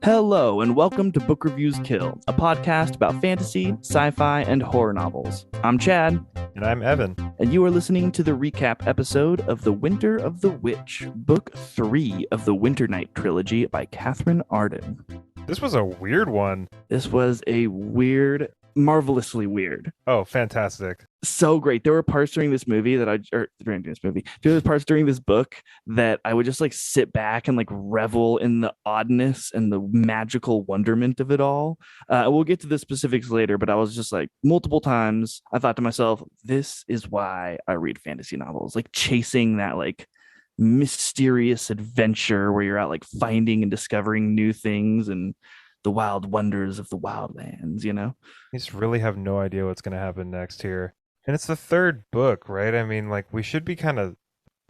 Hello, and welcome to Book Reviews Kill, a podcast about fantasy, sci-fi, and horror novels. I'm Chad, And I'm Evan. and you are listening to the recap episode of The Winter of the Witch, Book 3 of the Winternight Trilogy by Katherine Arden. This was a weird one. This was a weird, marvelously weird. Oh, fantastic. So great. There were parts during this movie that there were parts during this book that I would just like sit back and like revel in the oddness and the magical wonderment of it all. We'll get to the specifics later, but I was just like multiple times I thought to myself, this is why I read fantasy novels, like chasing that like mysterious adventure where you're out like finding and discovering new things and the wild wonders of the wildlands, you know? You just really have no idea what's going to happen next here. And it's the third book, right? I mean, like, we should be kind of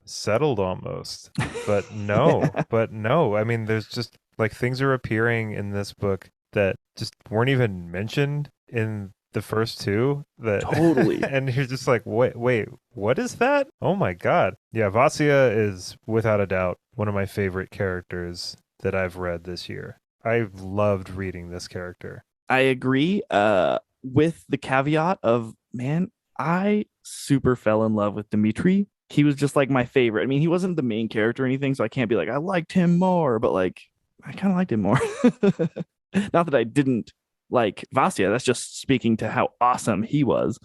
settled almost. But no. I mean, there's just, like, things are appearing in this book that just weren't even mentioned in the first two. That Totally. And you're just like, wait, what is that? Oh my God. Yeah, Vasya is, without a doubt, one of my favorite characters that I've read this year. I've loved reading this character. I agree. With the caveat of, man, I super fell in love with Dimitri. He was just like my favorite. I mean, he wasn't the main character or anything, so I can't be like, I liked him more, but like, I kind of liked him more. Not that I didn't like Vasya. That's just speaking to how awesome he was.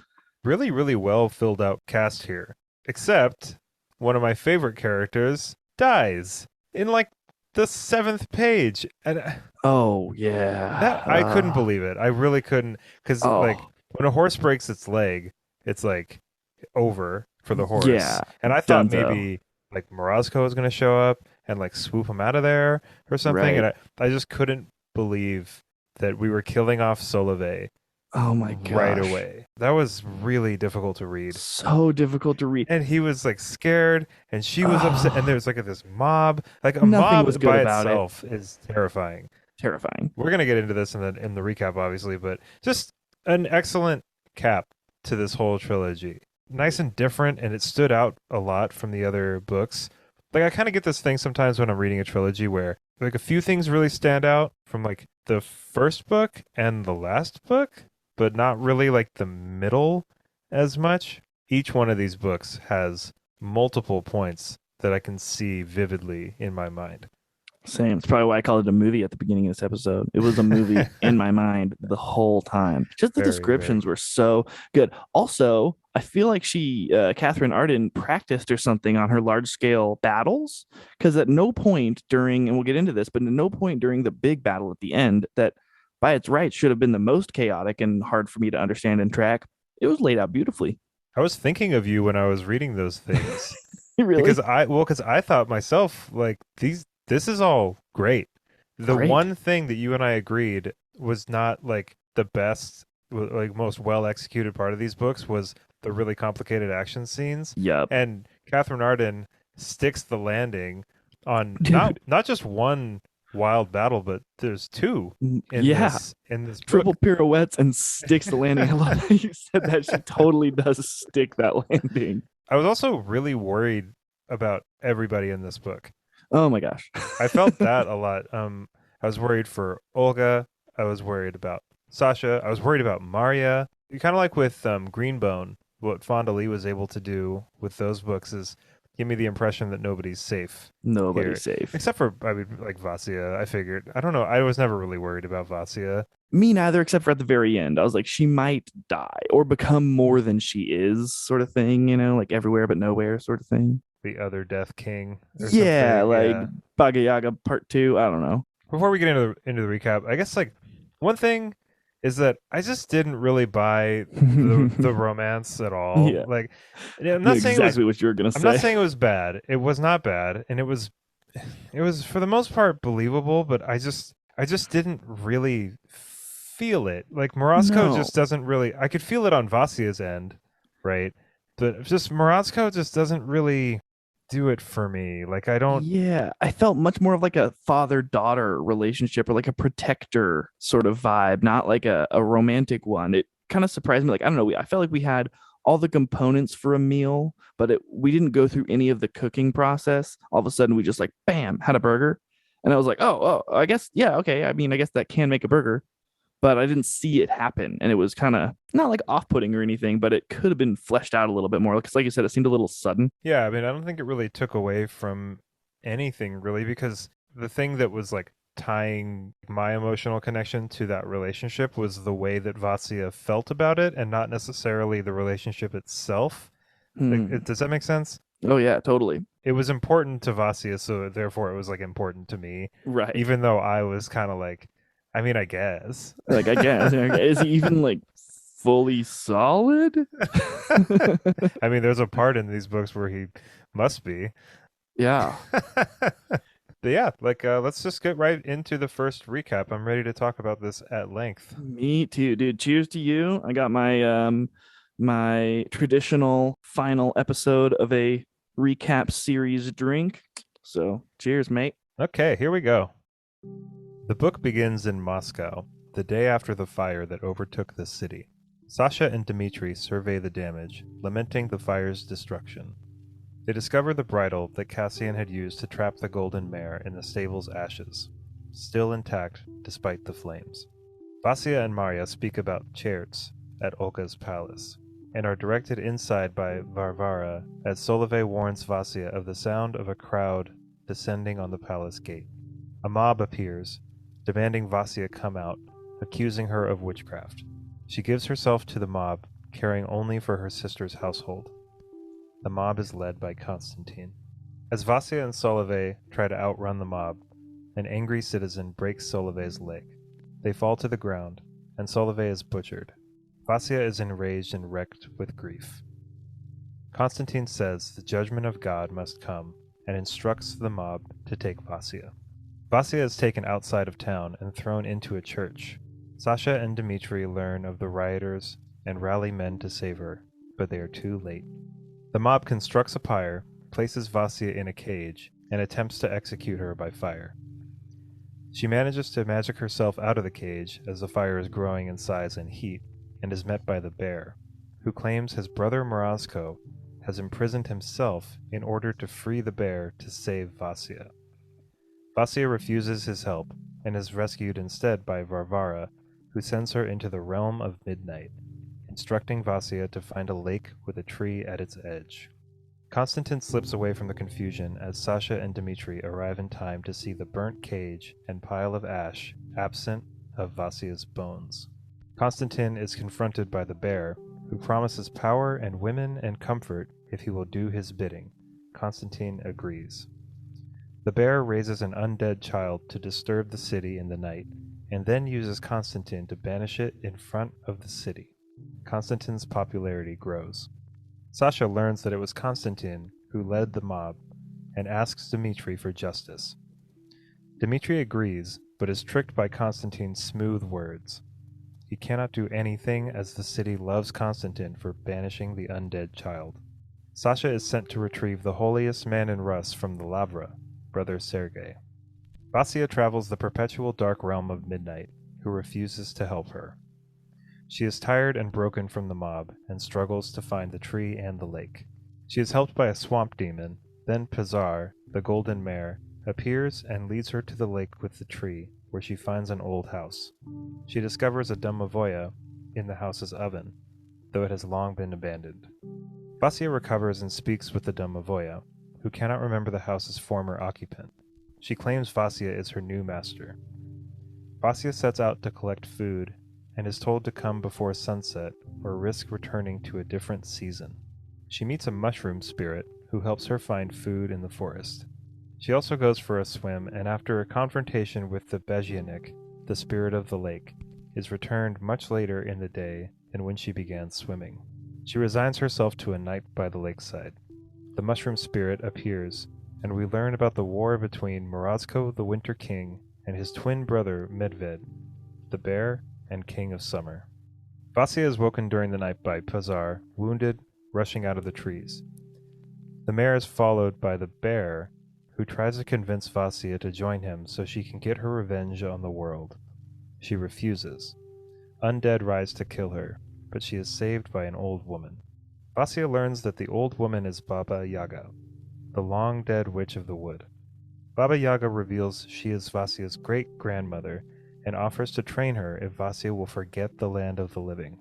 Really, really well filled out cast here. Except one of my favorite characters dies in like the 7th page. And Oh, yeah. that I couldn't believe it. I really couldn't. Because like when a horse breaks its leg, it's like over for the horse. Yeah, And I thought Dunzo. maybe like Morozko was going to show up and like swoop him out of there or something. Right. And I just couldn't believe that we were killing off Solovey Oh my gosh. right away. That was really difficult to read. So difficult to read. And he was like scared and she was upset. And there's like this mob. Like a Nothing mob was good by about it. itself is terrifying. Terrifying. We're gonna get into this in the recap, obviously, but just an excellent cap to this whole trilogy. Nice and different, and it stood out a lot from the other books. Like I kind of get this thing sometimes when I'm reading a trilogy where like a few things really stand out from like the first book and the last book, but not really like the middle as much. Each one of these books has multiple points that I can see vividly in my mind. Same. It's probably why I called it a movie at the beginning of this episode. It was a movie in my mind the whole time. Just the Very, descriptions were so good. Also, I feel like Katherine Arden, practiced or something on her large scale battles. Because at no point during, and we'll get into this, but at no point during the big battle at the end that by its right should have been the most chaotic and hard for me to understand and track, it was laid out beautifully. I was thinking of you when I was reading those things. Really? Because I thought myself like this is all great. The Great. one thing that you and I agreed was not like the best, like most well executed part of these books was the really complicated action scenes. Yep. And Katherine Arden sticks the landing on Dude. not just one wild battle, but there's two in Yeah. in this Triple book. pirouettes and sticks the landing. I love that you said that. She totally does stick that landing. I was also really worried about everybody in this book. Oh my gosh. I felt that a lot. I was worried for Olga. I was worried about Sasha. I was worried about Maria. Kind of like with Greenbone, what Fonda Lee was able to do with those books is give me the impression that nobody's safe. Nobody's here. safe. Except for, I mean, like Vasya, I figured. I don't know. I was never really worried about Vasya. Me neither, except for at the very end. I was like, she might die or become more than she is, sort of thing, you know, like everywhere but nowhere, sort of thing. The other Death King. Or Yeah, something. like Yeah. Bhagavad Yaga Part 2. I don't know. Before we get into the recap, I guess like one thing is that I just didn't really buy the romance at all. Yeah. Like, I'm not saying exactly what you were gonna say. I'm not saying it was bad. It was not bad, and it was for the most part believable. But I just didn't really feel it. Like Morozko No. just doesn't really. I could feel it on Vasya's end, right? But just Morozko just doesn't really do it for me. Like I don't. Yeah, I felt much more of like a father-daughter relationship or like a protector sort of vibe, not like a romantic one. It kind of surprised me. Like, I don't know, I felt like we had all the components for a meal, but we didn't go through any of the cooking process. All of a sudden, we just like, bam, had a burger. And I was like, oh, I guess, yeah, okay. I mean, I guess that can make a burger, but I didn't see it happen. And it was kind of not like off putting or anything, but it could have been fleshed out a little bit more. Because, like you said, it seemed a little sudden. Yeah, I mean, I don't think it really took away from anything really because the thing that was like tying my emotional connection to that relationship was the way that Vasya felt about it and not necessarily the relationship itself. Like, Hmm. does that make sense? Oh, yeah, totally. It was important to Vasya, so therefore it was like important to me, Right. even though I was kind of like, I mean, I guess. Like, I guess. Is he even like fully solid? I mean, there's a part in these books where he must be. Yeah. But yeah, like let's just get right into the first recap. I'm ready to talk about this at length. Me too, dude. Cheers to you. I got my traditional final episode of a recap series drink. So, cheers, mate. Okay, here we go. The book begins in Moscow, the day after the fire that overtook the city. Sasha and Dmitri survey the damage, lamenting the fire's destruction. They discover the bridle that Cassian had used to trap the golden mare in the stable's ashes, still intact despite the flames. Vasya and Marya speak about Cherts at Olga's palace, and are directed inside by Varvara as Solovey warns Vasya of the sound of a crowd descending on the palace gate. A mob appears, demanding Vasya come out, accusing her of witchcraft. She gives herself to the mob, caring only for her sister's household. The mob is led by Constantine. As Vasya and Solovey try to outrun the mob, an angry citizen breaks Solovey's leg. They fall to the ground, and Solovey is butchered. Vasya is enraged and wrecked with grief. Constantine says the judgment of God must come, and instructs the mob to take Vasya. Vasya is taken outside of town and thrown into a church. Sasha and Dmitri learn of the rioters and rally men to save her, but they are too late. The mob constructs a pyre, places Vasya in a cage, and attempts to execute her by fire. She manages to magic herself out of the cage as the fire is growing in size and heat, and is met by the bear, who claims his brother Morozko has imprisoned himself in order to free the bear to save Vasya. Vasya refuses his help, and is rescued instead by Varvara, who sends her into the realm of midnight, instructing Vasya to find a lake with a tree at its edge. Constantine slips away from the confusion as Sasha and Dmitri arrive in time to see the burnt cage and pile of ash absent of Vasya's bones. Constantine is confronted by the bear, who promises power and women and comfort if he will do his bidding. Constantine agrees. The bear raises an undead child to disturb the city in the night, and then uses Constantine to banish it in front of the city. Constantine's popularity grows. Sasha learns that it was Constantine who led the mob, and asks Dmitri for justice. Dmitri agrees, but is tricked by Constantine's smooth words. He cannot do anything as the city loves Constantine for banishing the undead child. Sasha is sent to retrieve the holiest man in Rus from the Lavra, Brother Sergei. Vasya travels the perpetual dark realm of midnight, who refuses to help her. She is tired and broken from the mob, and struggles to find the tree and the lake. She is helped by a swamp demon, then Pizar, the golden mare, appears and leads her to the lake with the tree, where she finds an old house. She discovers a domovoya in the house's oven, though it has long been abandoned. Vasya recovers and speaks with the domovoya, who cannot remember the house's former occupant. She claims Vasya is her new master. Vasya sets out to collect food, and is told to come before sunset or risk returning to a different season. She meets a mushroom spirit who helps her find food in the forest. She also goes for a swim, and after a confrontation with the Bezyanik, the spirit of the lake, is returned much later in the day than when she began swimming. She resigns herself to a night by the lakeside. The mushroom spirit appears, and we learn about the war between Morozko the Winter King and his twin brother Medved, the bear and king of summer. Vasya is woken during the night by Pazar, wounded, rushing out of the trees. The mare is followed by the bear, who tries to convince Vasya to join him so she can get her revenge on the world. She refuses. Undead rise to kill her, but she is saved by an old woman. Vasya learns that the old woman is Baba Yaga, the long-dead witch of the wood. Baba Yaga reveals she is Vasia's great grandmother and offers to train her if Vasia will forget the land of the living.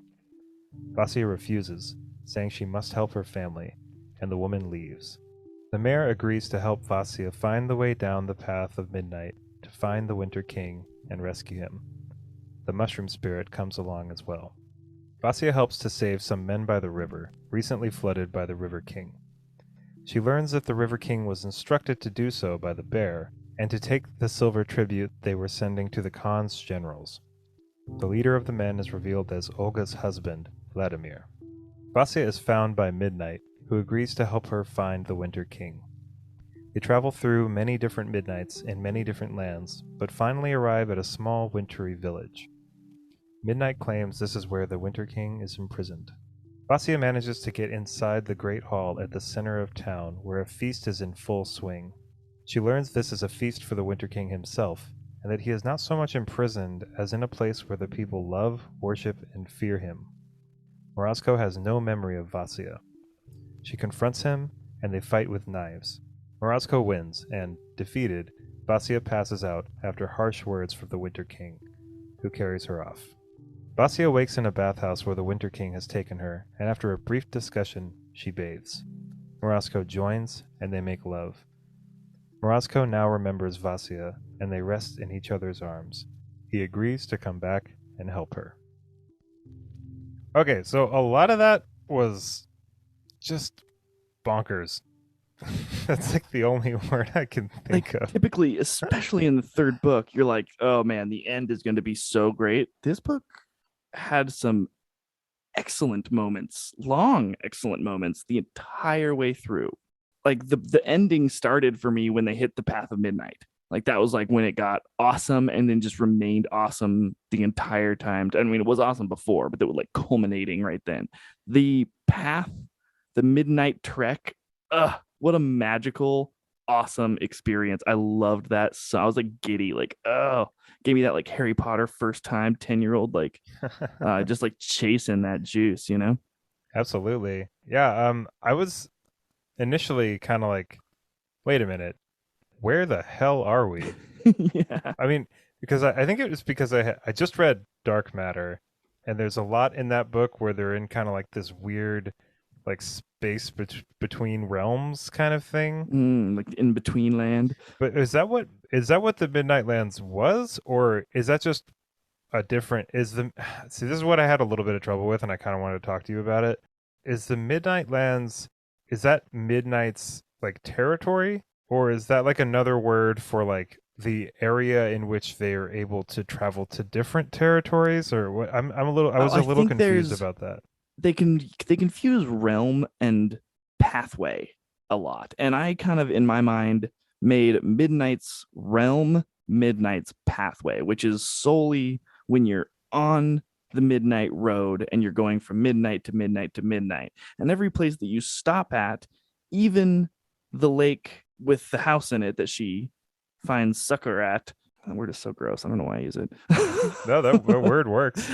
Vasia refuses, saying she must help her family, and the woman leaves. The mayor agrees to help Vasia find the way down the path of midnight to find the Winter King and rescue him. The mushroom spirit comes along as well. Vasia helps to save some men by the river, recently flooded by the River King. She learns that the River King was instructed to do so by the bear, and to take the silver tribute they were sending to the Khan's generals. The leader of the men is revealed as Olga's husband, Vladimir. Vasia is found by Midnight, who agrees to help her find the Winter King. They travel through many different midnights in many different lands, but finally arrive at a small wintry village. Midnight claims this is where the Winter King is imprisoned. Vasia manages to get inside the great hall at the center of town, where a feast is in full swing. She learns this is a feast for the Winter King himself, and that he is not so much imprisoned as in a place where the people love, worship, and fear him. Morozko has no memory of Vasia. She confronts him, and they fight with knives. Morozko wins, and, defeated, Vasia passes out after harsh words from the Winter King, who carries her off. Vasia wakes in a bathhouse where the Winter King has taken her, and after a brief discussion, she bathes. Morozko joins, and they make love. Morozko now remembers Vasia, and they rest in each other's arms. He agrees to come back and help her. Okay, so a lot of that was just bonkers. That's like the only word I can think Like of. typically, especially in the third book, you're like, oh man, the end is going to be so great. This book had some excellent moments, long excellent moments the entire way through. Like the ending started for me when they hit the path of midnight. Like that was like when it got awesome and then just remained awesome the entire time. I mean, it was awesome before, but it was like culminating right then. The path, the midnight trek, what a magical, awesome experience. I loved that. So I was like giddy, like, oh, gave me that like Harry Potter first time 10-year-old, like just like chasing that juice, you know? Absolutely. Yeah, I was initially kind of like, wait a minute, where the hell are we? Yeah. I mean, because I think it was because I just read Dark Matter, and there's a lot in that book where they're in kind of like this weird, like space between realms kind of thing. Like in between land. But is that what the Midnight Lands was, or is that just a different? Is the see this is what I had a little bit of trouble with, and I kind of wanted to talk to you about it. Is the Midnight Lands, is that Midnight's like territory, or is that like another word for like the area in which they are able to travel to different territories, or what? I was a I little think confused there's about that. they confuse realm and pathway a lot. And I kind of in my mind made Midnight's realm Midnight's pathway, which is solely when you're on the midnight road and you're going from midnight to midnight to midnight. And every place that you stop at, even the lake with the house in it that she finds succor at. That word is so gross. I don't know why I use it. No, that word works.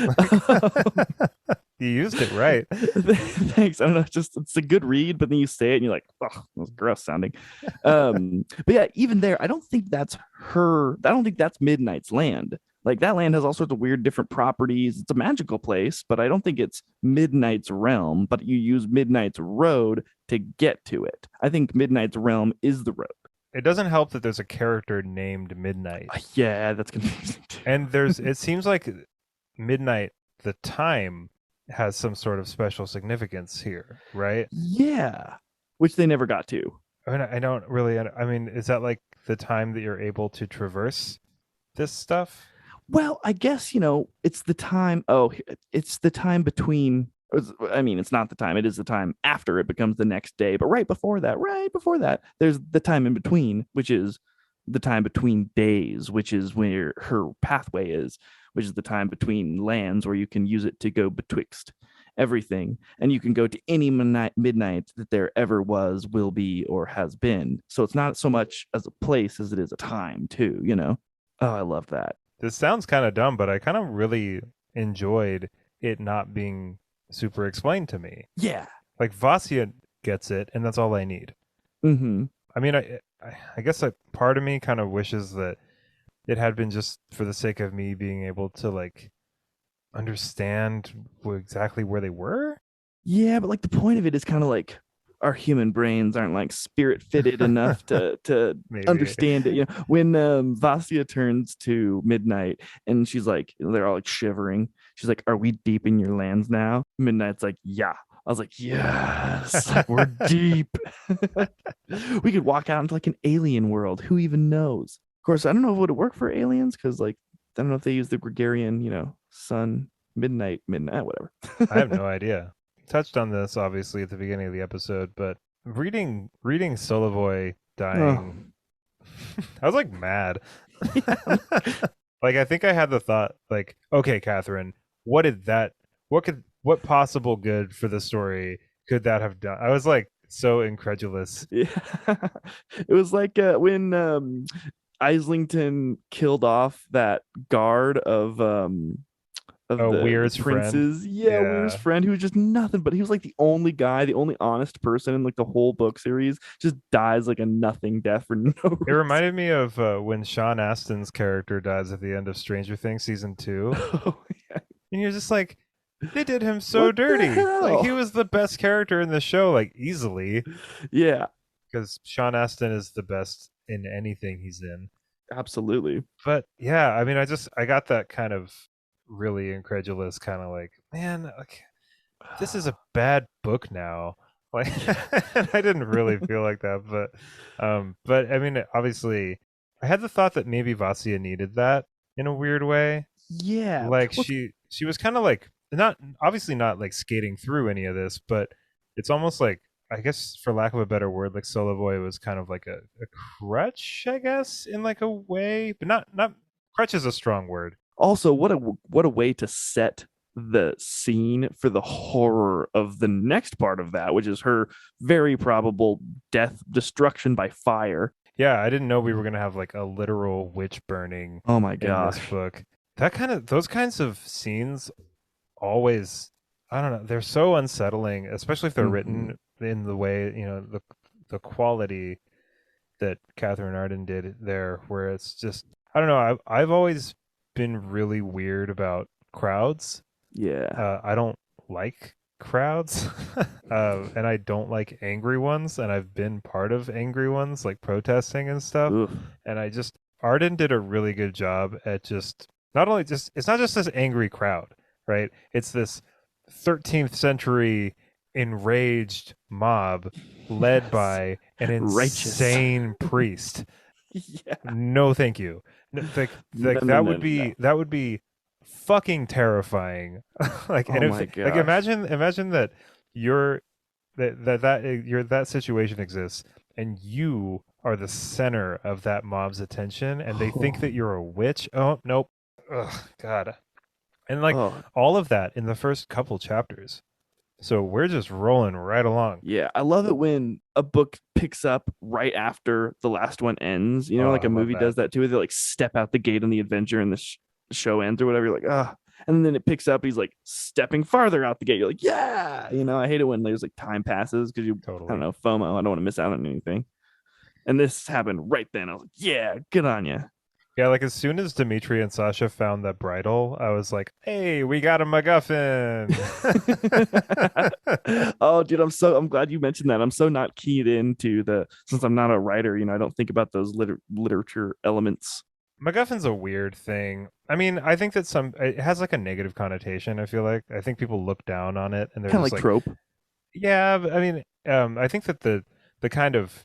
You used it right. Thanks. I don't know. It's a good read, but then you say it and you're like, oh, that's gross sounding. But yeah, even there, I don't think that's her. I don't think that's Midnight's land. Like that land has all sorts of weird different properties. It's a magical place, but I don't think it's Midnight's realm. But you use Midnight's road to get to it. I think Midnight's realm is the road. It doesn't help that there's a character named Midnight. Yeah, that's confusing too. And it seems like midnight, the time, has some sort of special significance here, right? Yeah, which they never got to. I mean, I don't really, I mean, is that like the time that you're able to traverse this stuff? Well, I guess, it's the time. Oh, it's the time between. I mean, it's not the time. It is the time after it becomes the next day. But right before that, there's the time in between, which is the time between days, which is where her pathway is, which is the time between lands where you can use it to go betwixt everything. And you can go to any midnight that there ever was, will be, or has been. So it's not so much as a place as it is a time, too, Oh, I love that. This sounds kind of dumb, but I kind of really enjoyed it not being super explained to me. Yeah. Like Vasia gets it, and that's all I need. Mm-hmm. I mean, I guess a part of me kind of wishes that it had been just for the sake of me being able to like understand exactly where they were. Yeah, but like the point of it is kind of like our human brains aren't like spirit fitted enough to Maybe. understand it. You know, when Vasya turns to Midnight and she's like, they're all like shivering. She's like, "Are we deep in your lands now?" Midnight's like, "Yeah." I was like, "Yes, like we're deep." Like we could walk out into like an alien world. Who even knows? Of course, I don't know if it would work for aliens because like I don't know if they use the Gregorian, sun, midnight, whatever. I have no idea. Touched on this obviously at the beginning of the episode, but reading Solovoy Oh, dying, I was like mad. yeah. Like I think I had the thought like, okay, Catherine, what did that what possible good for the story could that have done? I was like so incredulous. Yeah. It was like when Islington killed off that guard of Oh, the Weir's friend. princes. Yeah, Weir's Yeah. friend who was just nothing, but he was like the only guy, the only honest person in like the whole book series, just dies like a nothing death for no It reason. reminded me of when Sean Astin's character dies at the end of Stranger Things season 2. Oh, yeah. And you're just like, they did him so What the dirty. Like he hell? was the best character in the show, like easily, Yeah, because Sean Astin is the best in anything he's in. absolutely. But yeah, I mean, I got that kind of really incredulous kind of like, man, like this is a bad book now. Like Yeah. I didn't really feel like that, but I mean, obviously, I had the thought that maybe Vasya needed that in a weird way. Yeah. Like Well, she was kind of like not obviously not like skating through any of this, but it's almost like I guess for lack of a better word, like Solo Boy was kind of like a crutch, I guess, in like a way, but not crutch is a strong word. also, what a way to set the scene for the horror of the next part of that, which is her very probable death, destruction by fire. Yeah, I didn't know we were gonna have like a literal witch burning Oh my in this gosh. book. That kind of those kinds of scenes always I don't know, they're so unsettling, especially if they're Hmm. written in the way, the quality that Katherine Arden did there, where it's just I don't know. I've always been really weird about crowds. Yeah. I don't like crowds, and I don't like angry ones. And I've been part of angry ones, like protesting and stuff. Ugh. And I just Arden did a really good job at just not only just it's not just this angry crowd, right? It's this 13th century enraged mob led Yes. by an Righteous. insane priest. Yeah. No, thank you. No, No, no, no, no, no. that would be fucking terrifying. Like, and Oh if my like gosh. imagine that you're that situation exists and you are the center of that mob's attention and they think Oh, that you're a witch. Oh, nope. Ugh, God. And like oh, all of that in the first couple chapters. So we're just rolling right along. yeah. I love it when a book picks up right after the last one ends. Oh, Like I a love movie that. does that too. They like step out the gate on the adventure and the show ends or whatever. You're like, ah. And then it picks up. He's like stepping farther out the gate. You're like, yeah. I hate it when there's like time passes because I don't Totally. know, FOMO. I don't want to miss out on anything. And this happened right then. I was like, yeah, good on you. Yeah, like as soon as Dimitri and Sasha found that bridle, I was like, "Hey, we got a MacGuffin!" Oh, dude, I'm glad you mentioned that. I'm so not keyed into the since I'm not a writer. I don't think about those literature elements. MacGuffin's a weird thing. I mean, I think that it has like a negative connotation. I feel like I think people look down on it, and they're Kind of just like like, trope. "Yeah." But I mean, I think that the kind of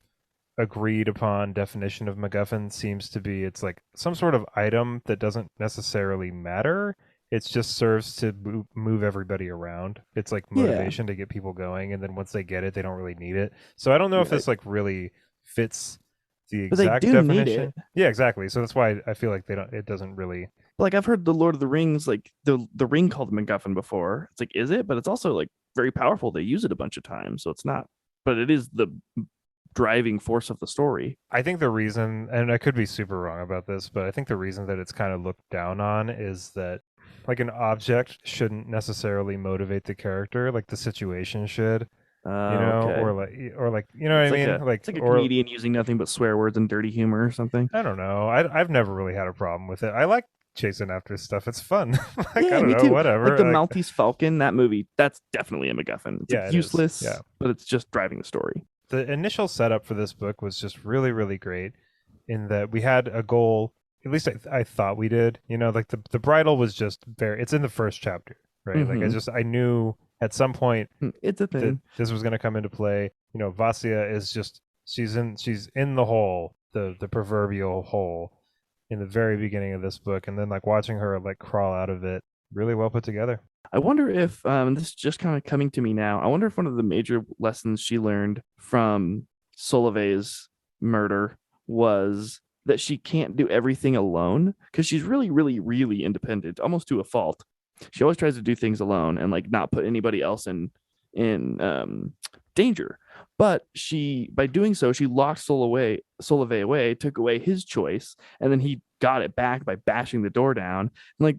agreed upon definition of MacGuffin seems to be it's like some sort of item that doesn't necessarily matter. It just serves to move everybody around. It's like Yeah, motivation to get people going, and then once they get it, they don't really need it. So I don't know if right. this like really fits the But they exact do need it. definition. Yeah, exactly. So that's why I feel like they don't. It doesn't really. Like I've heard the Lord of the Rings, like the ring called MacGuffin before. It's like, is it? But it's also like very powerful. They use it a bunch of times, so it's not. But it is the driving force of the story. I think the reason, and I could be super wrong about this, but I think the reason that it's kind of looked down on is that like an object shouldn't necessarily motivate the character, like the situation should. Okay. or like, you know what I mean? Like, It's like a or comedian using nothing but swear words and dirty humor or something. I don't know. I've never really had a problem with it. I like chasing after stuff. It's fun. Like, I Yeah, don't me know, too. Like the whatever. Like, Maltese Falcon, that movie, that's definitely a MacGuffin. It's yeah, like it is. Yeah. useless, but it's just driving the story. The initial setup for this book was just really, really great in that we had a goal. At least I thought we did. You know, like the bridal was just very. It's in the first chapter, right? Like Hmm. I knew at some point It's a that thing. this was going to come into play. You know, Vasya is just she's in the hole, the proverbial hole, in the very beginning of this book, and then like watching her like crawl out of it, really well put together. I wonder if this is just kind of coming to me now. I wonder if one of the major lessons she learned from Solovey's murder was that she can't do everything alone because she's really, really, really independent, almost to a fault. She always tries to do things alone and like not put anybody else in danger. But she, by doing so, she locked Solovey away, took away his choice, and then he got it back by bashing the door down. And like,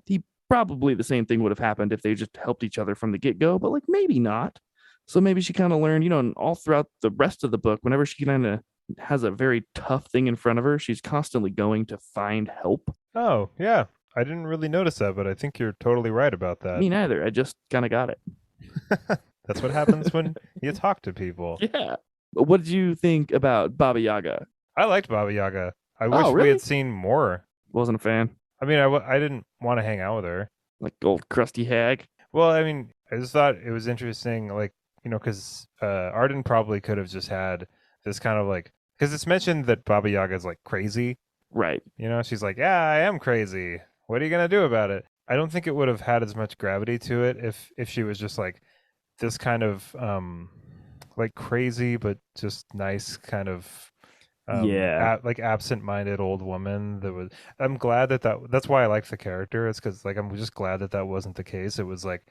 he probably the same thing would have happened if they just helped each other from the get-go, but like maybe not. So maybe she kind of learned, and all throughout the rest of the book, whenever she kind of has a very tough thing in front of her, she's constantly going to find help. Oh yeah, I didn't really notice that, but I think you're totally right about that. Me neither. I just kind of got it. That's what happens when you talk to people. Yeah. What did you think about Baba Yaga? I liked Baba Yaga. I Oh, wish we had really? seen more. Wasn't a fan. I mean, I didn't want to hang out with her. Like old crusty hag. Well, I mean, I just thought it was interesting, like, you know, because Arden probably could have just had this kind of like, because it's mentioned that Baba Yaga is like crazy. Right. You know, she's like, yeah, I am crazy. What are you gonna do about it? I don't think it would have had as much gravity to it if she was just like this kind of like crazy but just nice kind of Yeah. like absent-minded old woman that was. I'm glad that's why I like the character. It's because like I'm just glad that that wasn't the case. It was like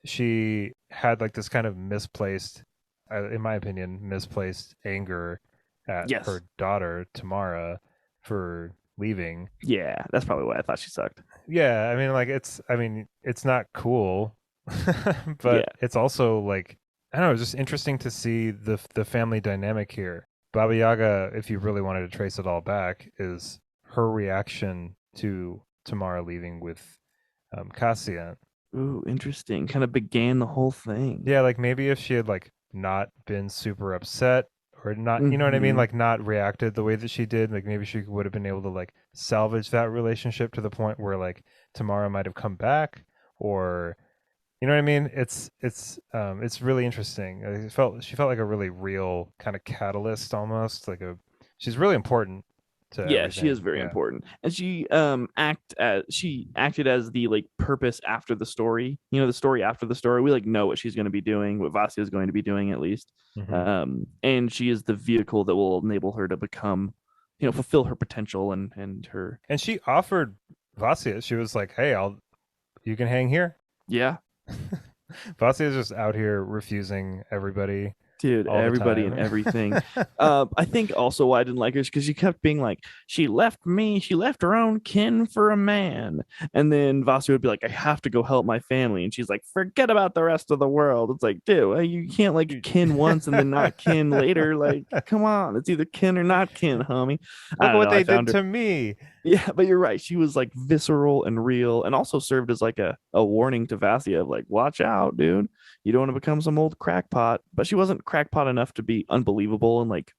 she had like this kind of misplaced, in my opinion, misplaced anger at Yes. her daughter Tamara for leaving. Yeah. That's probably why I thought she sucked. Yeah, I mean, like I mean, it's not cool, but Yeah. it's also like I don't know, it's just interesting to see the family dynamic here. Baba Yaga, if you really wanted to trace it all back, is her reaction to Tamara leaving with Cassian. Ooh, interesting. Kind of began the whole thing. Yeah, like maybe if she had like not been super upset or not, you know what I mean, Hmm. like not reacted the way that she did, like maybe she would have been able to like salvage that relationship to the point where like Tamara might have come back, or you know what I mean? It's really interesting. She felt like a really real kind of catalyst almost, like a she's really important to Yeah, she is everything. very Yeah. important. And she acted as the like purpose after the story. The story after the story. We like know what she's going to be doing, what Vasya is going to be doing at least. Hmm. And she is the vehicle that will enable her to become, fulfill her potential and her. And she offered Vasya, she was like, "Hey, I'll you can hang here." Yeah, Vasya is just out here refusing everybody dude, all the everybody and time. everything. I think also why I didn't like her is because she kept being like, she left her own kin for a man. And then Vasu would be like, I have to go help my family. And she's like, forget about the rest of the world. It's like, dude, you can't like kin once and then not kin later. Like, come on, it's either kin or not kin, homie. I Look at don't what know. I they did found her. to me. Yeah, but you're right. She was like visceral and real, and also served as like a warning to Vasya of like, watch out, dude. You don't want to become some old crackpot. But she wasn't crackpot enough to be unbelievable and like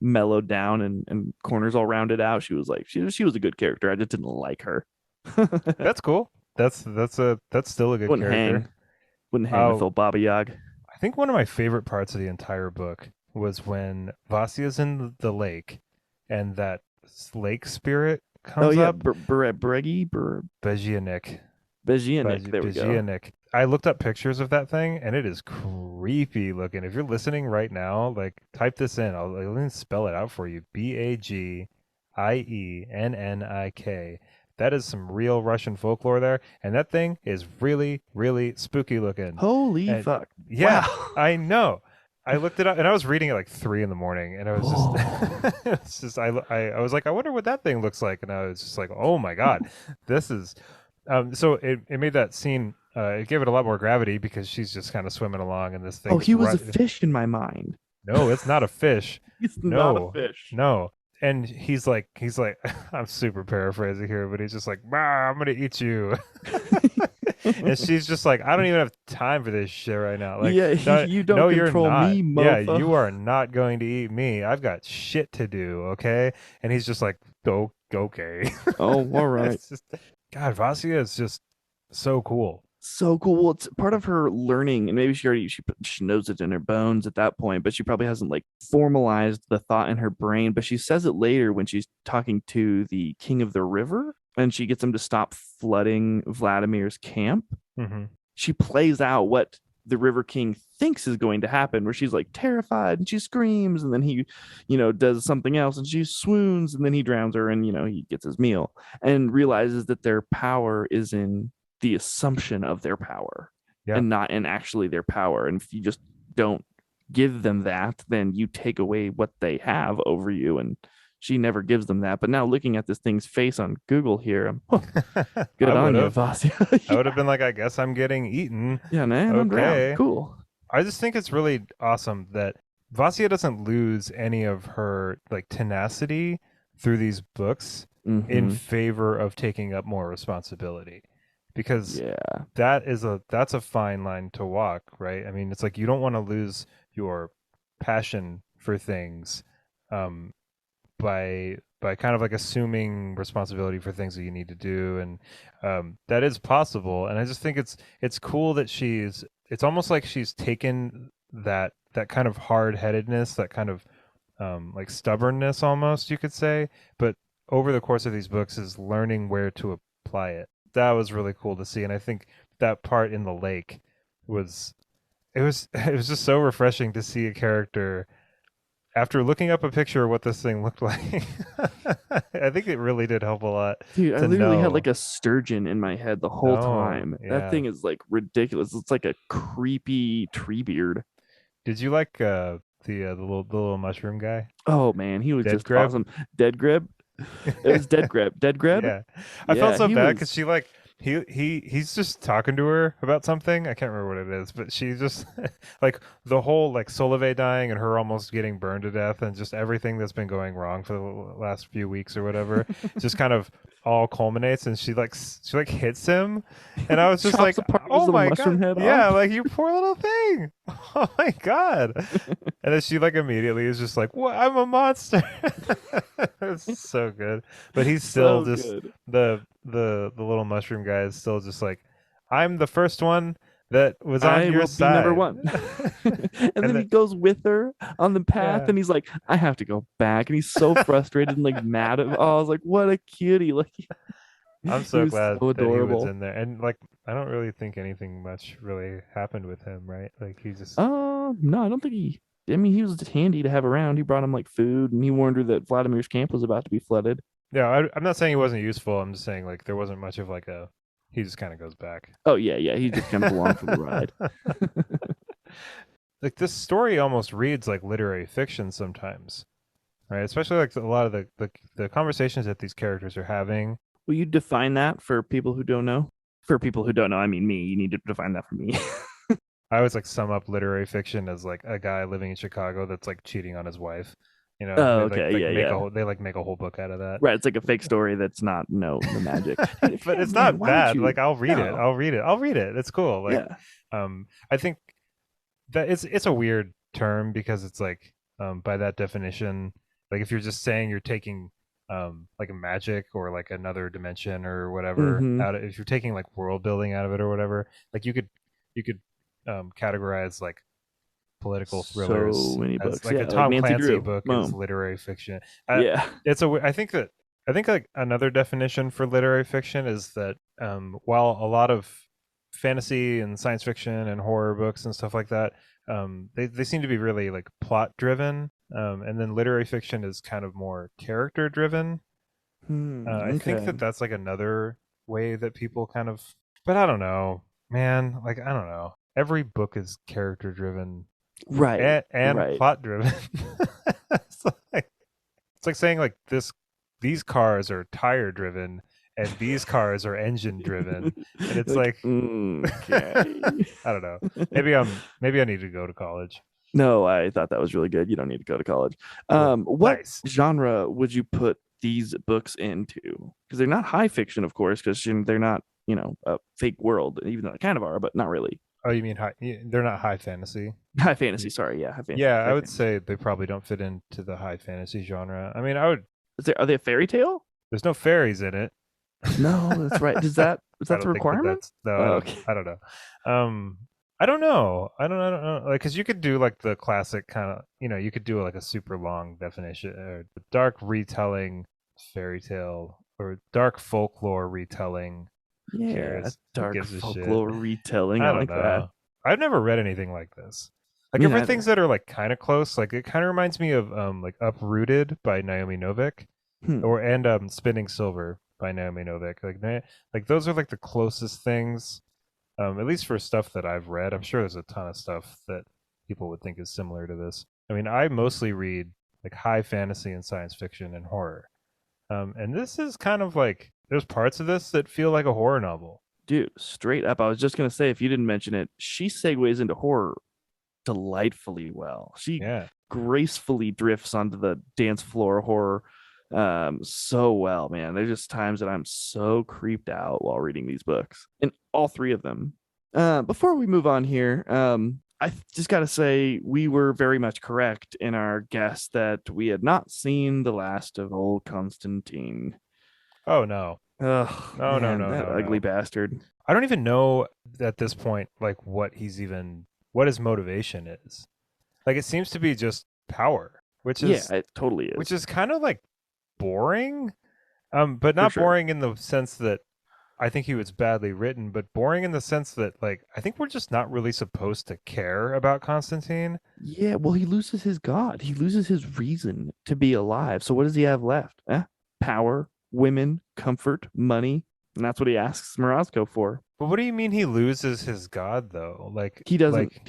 mellowed down and corners all rounded out. She was like she was a good character. I just didn't like her. That's cool. That's still a good wouldn't character. hang. Wouldn't hang with Oh, old Baba Yag. I think one of my favorite parts of the entire book was when Vasya's in the lake and that lake spirit Oh comes yeah, up. Bregi, Bejianik. Bejianik. There we go. Bejianik. I looked up pictures of that thing and it is creepy looking. If you're listening right now, like type this in. I'll even spell it out for you. BajieNNIK. That is some real Russian folklore there, and that thing is really, really spooky looking. Holy And fuck. yeah, Wow. I know. I looked it up, and I was reading at like 3 in the morning, and I was just, Oh. it's just, I was like, I wonder what that thing looks like, and I was just like, oh my god, this is, so it made that scene It gave it a lot more gravity because she's just kind of swimming along and this Oh, thing's he was a right. fish in my mind. No, it's not a fish. He's not a No, fish. no. And he's like, I'm super paraphrasing here, but he's just like, "Bah, I'm gonna eat you." And she's just like, I don't even have time for this shit right now. Like, Yeah, no, you don't no, you're control not. me, Yeah, mofo. you are not going to eat me. I've got shit to do. Okay. And he's just like, oh, okay. Oh, all right. It's just, God, Vasya is just so cool. So cool. Well, it's part of her learning, and maybe she knows it in her bones at that point, but she probably hasn't like formalized the thought in her brain. But she says it later when she's talking to the king of the river, and she gets him to stop flooding Vladimir's camp. Hmm. She plays out what the River King thinks is going to happen, where she's like terrified and she screams, and then he, does something else and she swoons, and then he drowns her, and he gets his meal and realizes that their power is in the assumption of their power Yeah. and not in actually their power. And if you just don't give them that, then you take away what they have over you. And she never gives them that. But now looking at this thing's face on Google here, I good would on you, have. Vasya. I would Yeah. have been like, I guess I'm getting eaten. Yeah, man, I'm drowned. Okay. Cool. I just think it's really awesome that Vasya doesn't lose any of her like tenacity through these books in Mm-hmm. favor of taking up more responsibility. Because Yeah. that's a fine line to walk, right? I mean, it's like you don't want to lose your passion for things um by kind of like assuming responsibility for things that you need to do, and that is possible. And I just think it's cool that it's almost like she's taken that kind of hard-headedness, that kind of like stubbornness almost, you could say, but over the course of these books is learning where to apply it. That was really cool to see. And I think that part in the lake was it was just so refreshing to see a character after looking up a picture of what this thing looked like. I think it really did help a lot Dude, I to literally had know. like a sturgeon in my head the whole No, time. That yeah. thing is like ridiculous. It's like a creepy tree beard. Did you like the little mushroom guy? Oh man, he was Dead just Greb? awesome. Dead Greb. It was Dead Greb. Dead Greb. Yeah. I felt Yeah, so he bad because was. she like he's just talking to her about something. I can't remember what it is, but she just like the whole like Solove dying and her almost getting burned to death and just everything that's been going wrong for the last few weeks or whatever just kind of all culminates, and she like hits him, and I was just like, Chops apart his oh little my mushroom god, head off. yeah, like you poor little thing. Oh my god. And then she like immediately is just like, what, I'm a monster. It's so good. But he's still So just good. the little mushroom guy is still just like, I'm the first one that was on I your will be number side. one. And And then he then goes with her on the path, yeah, and he's like, I have to go back. And he's so frustrated and like mad at, oh, I was like, what a cutie. Like I'm he so was glad so that he was adorable. in there. And like I don't really think anything much really happened with him, right? Like he just No, I don't think he. I mean, he was handy to have around. He brought him like food, and he warned her that Vladimir's camp was about to be flooded. yeah, I'm not saying he wasn't useful. I'm just saying like there wasn't much of like a he just kind of goes back. Oh yeah, yeah. He's just kind of along for the ride. Like this story almost reads like literary fiction sometimes, right? Especially like a lot of the conversations that these characters are having. Will you define that for people who don't know? For people who don't know, I mean me. You need to define that for me. I always like sum up literary fiction as like a guy living in Chicago that's like cheating on his wife. You know, Oh, they okay, yeah, make a yeah. whole they like make a whole book out of that. Right, it's like a fake story that's not no magic. Dude, if you But have it's man, not why would bad. you? Like I'll read it. No, I'll read it. I'll read it. It's cool. Like yeah. I think that it's a weird term because it's like by that definition, like if you're just saying you're taking like a magic or like another dimension or whatever Mm-hmm. out of, if you're taking like world building out of it or whatever, like you could categorize like political So thrillers many as books, like a yeah, like Tom Nancy Clancy Drew. book is Boom. literary fiction. Uh, Yeah. I think like another definition for literary fiction is that while a lot of fantasy and science fiction and horror books and stuff like that, they seem to be really like plot driven, and then literary fiction is kind of more character driven. I think Okay. that that's like another way that people kind of, but I don't know, man. Like I don't know. Every book is character driven Right. and Right. plot driven. it's like it's like saying like these cars are tire driven and these cars are engine driven, and it's Like, like okay. I don't know. Maybe I need to go to college. No, I thought that was really good. You don't need to go to college. Cool. What Nice. genre would you put these books into? Because they're not high fiction, of course, because they're not, a fake world, even though they kind of are, but not really. Oh, you mean high? They're not high fantasy. High fantasy, sorry, yeah, high fantasy. Yeah, I High would fantasy. say they probably don't fit into the high fantasy genre. I mean, I would. Are they a fairy tale? There's no fairies in it. No, that's right. Is I that the don't think that requirement? that's no. Oh, okay. I don't know. Um, I don't know. I don't know. Like, cause you could do like the classic kind of. You could do like a super long definition or dark retelling fairy tale or dark folklore retelling. Who Yeah, cares? Who dark gives a shit? folklore retelling. I I don't like that. know. I've never read anything like this. Like Me I've read things neither. that are like kind of close. Like it kind of reminds me of like Uprooted by Naomi Novik, Hmm. or and Spinning Silver by Naomi Novik. Like those are like the closest things, at least for stuff that I've read. I'm sure there's a ton of stuff that people would think is similar to this. I mean, I mostly read like high fantasy and science fiction and horror. And this is kind of like there's parts of this that feel like a horror novel. Dude, straight up. I was just gonna say, if you didn't mention it, she segues into horror delightfully well. She Yeah. gracefully drifts onto the dance floor horror so well, man. There's just times that I'm so creeped out while reading these books, and all three of them. Before we move on here, I just got to say we were very much correct in our guess that we had not seen the last of old Constantine. Oh no. Oh No, no, man, no, that no, ugly no. bastard. I don't even know at this point like what his motivation is. Like it seems to be just power, Yeah, it totally which is is kind of like boring. But for not sure. boring in the sense that I think he was badly written, but boring in the sense that like I think we're just not really supposed to care about Constantine. Yeah, well, he loses his God. He loses his reason to be alive. So what does he have left? Power, women, comfort, money. And that's what he asks Morozko for. But what do you mean he loses his god though? He doesn't Like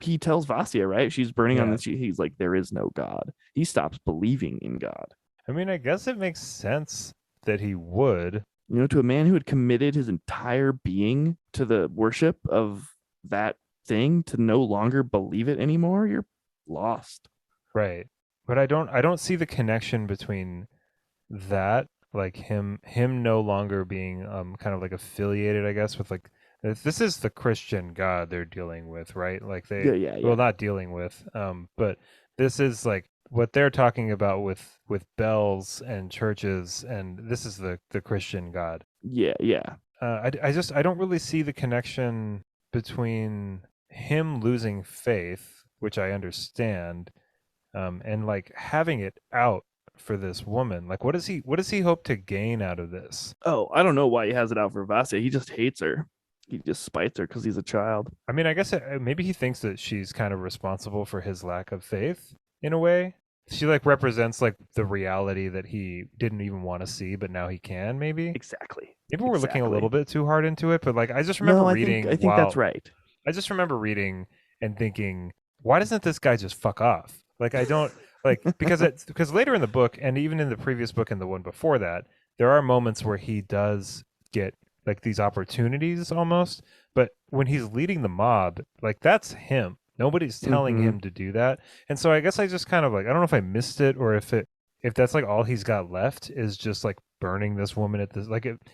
he tells Vasya, right? She's burning on yeah. the he's like, there is no God. He stops believing in God. I mean, I guess it makes sense that he would. To a man who had committed his entire being to the worship of that thing to no longer believe it anymore, you're lost. Right. But I don't see the connection between that like him no longer being kind of like affiliated I guess with like this is the Christian God they're dealing with, right? Like Yeah, they yeah, well yeah. not dealing with but this is like what they're talking about with bells and churches, and this is the Christian God. Yeah, yeah. I don't really see the connection between him losing faith, which I understand, and like having it out for this woman. Like, what does he hope to gain out of this? Oh, I don't know why he has it out for Vasya. He just hates her. He just spites her because he's a child. I mean, I guess maybe he thinks that she's kind of responsible for his lack of faith in a way. She like represents like the reality that he didn't even want to see, but now he can. Exactly. Maybe we're looking a little Exactly. bit too hard into it, but like No, I think that's right. I just remember reading and thinking, why doesn't this guy just fuck off? Like I don't like because later in the book and even in the previous book and the one before that, there are moments where he does get like these opportunities almost, but when he's leading the mob, like that's him. Nobody's telling Mm-hmm. him to do that. And so I guess I just kind of like I don't know if I missed it or if that's like all he's got left is just like burning this woman at this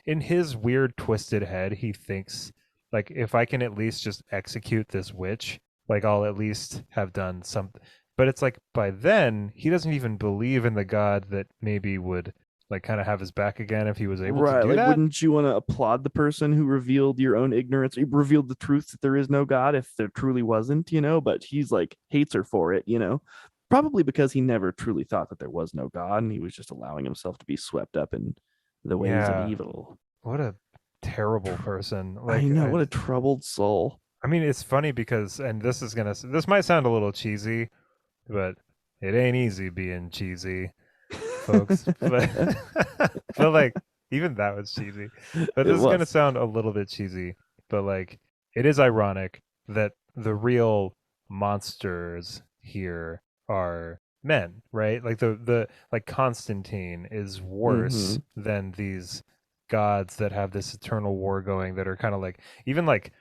in his weird twisted head he thinks like if I can at least just execute this witch, like I'll at least have done something. But it's like by then he doesn't even believe in the God that maybe would like kind of have his back again if he was able to Right. do Like, that. wouldn't you want to applaud the person who revealed your own ignorance? He revealed the truth that there is no God if there truly wasn't, But he's like hates her for it. Probably because he never truly thought that there was no God and he was just allowing himself to be swept up in the ways of Yeah, evil. what a terrible person. I know, what a troubled soul. I mean it's funny because and this might sound a little cheesy, but it ain't easy being cheesy, folks. But but like even that was cheesy. But It this is gonna was. sound a little bit cheesy. But like it is ironic that the real monsters here are men, right? Like the like Constantine is Mm-hmm. worse than these gods that have this eternal war going that are kind of like even like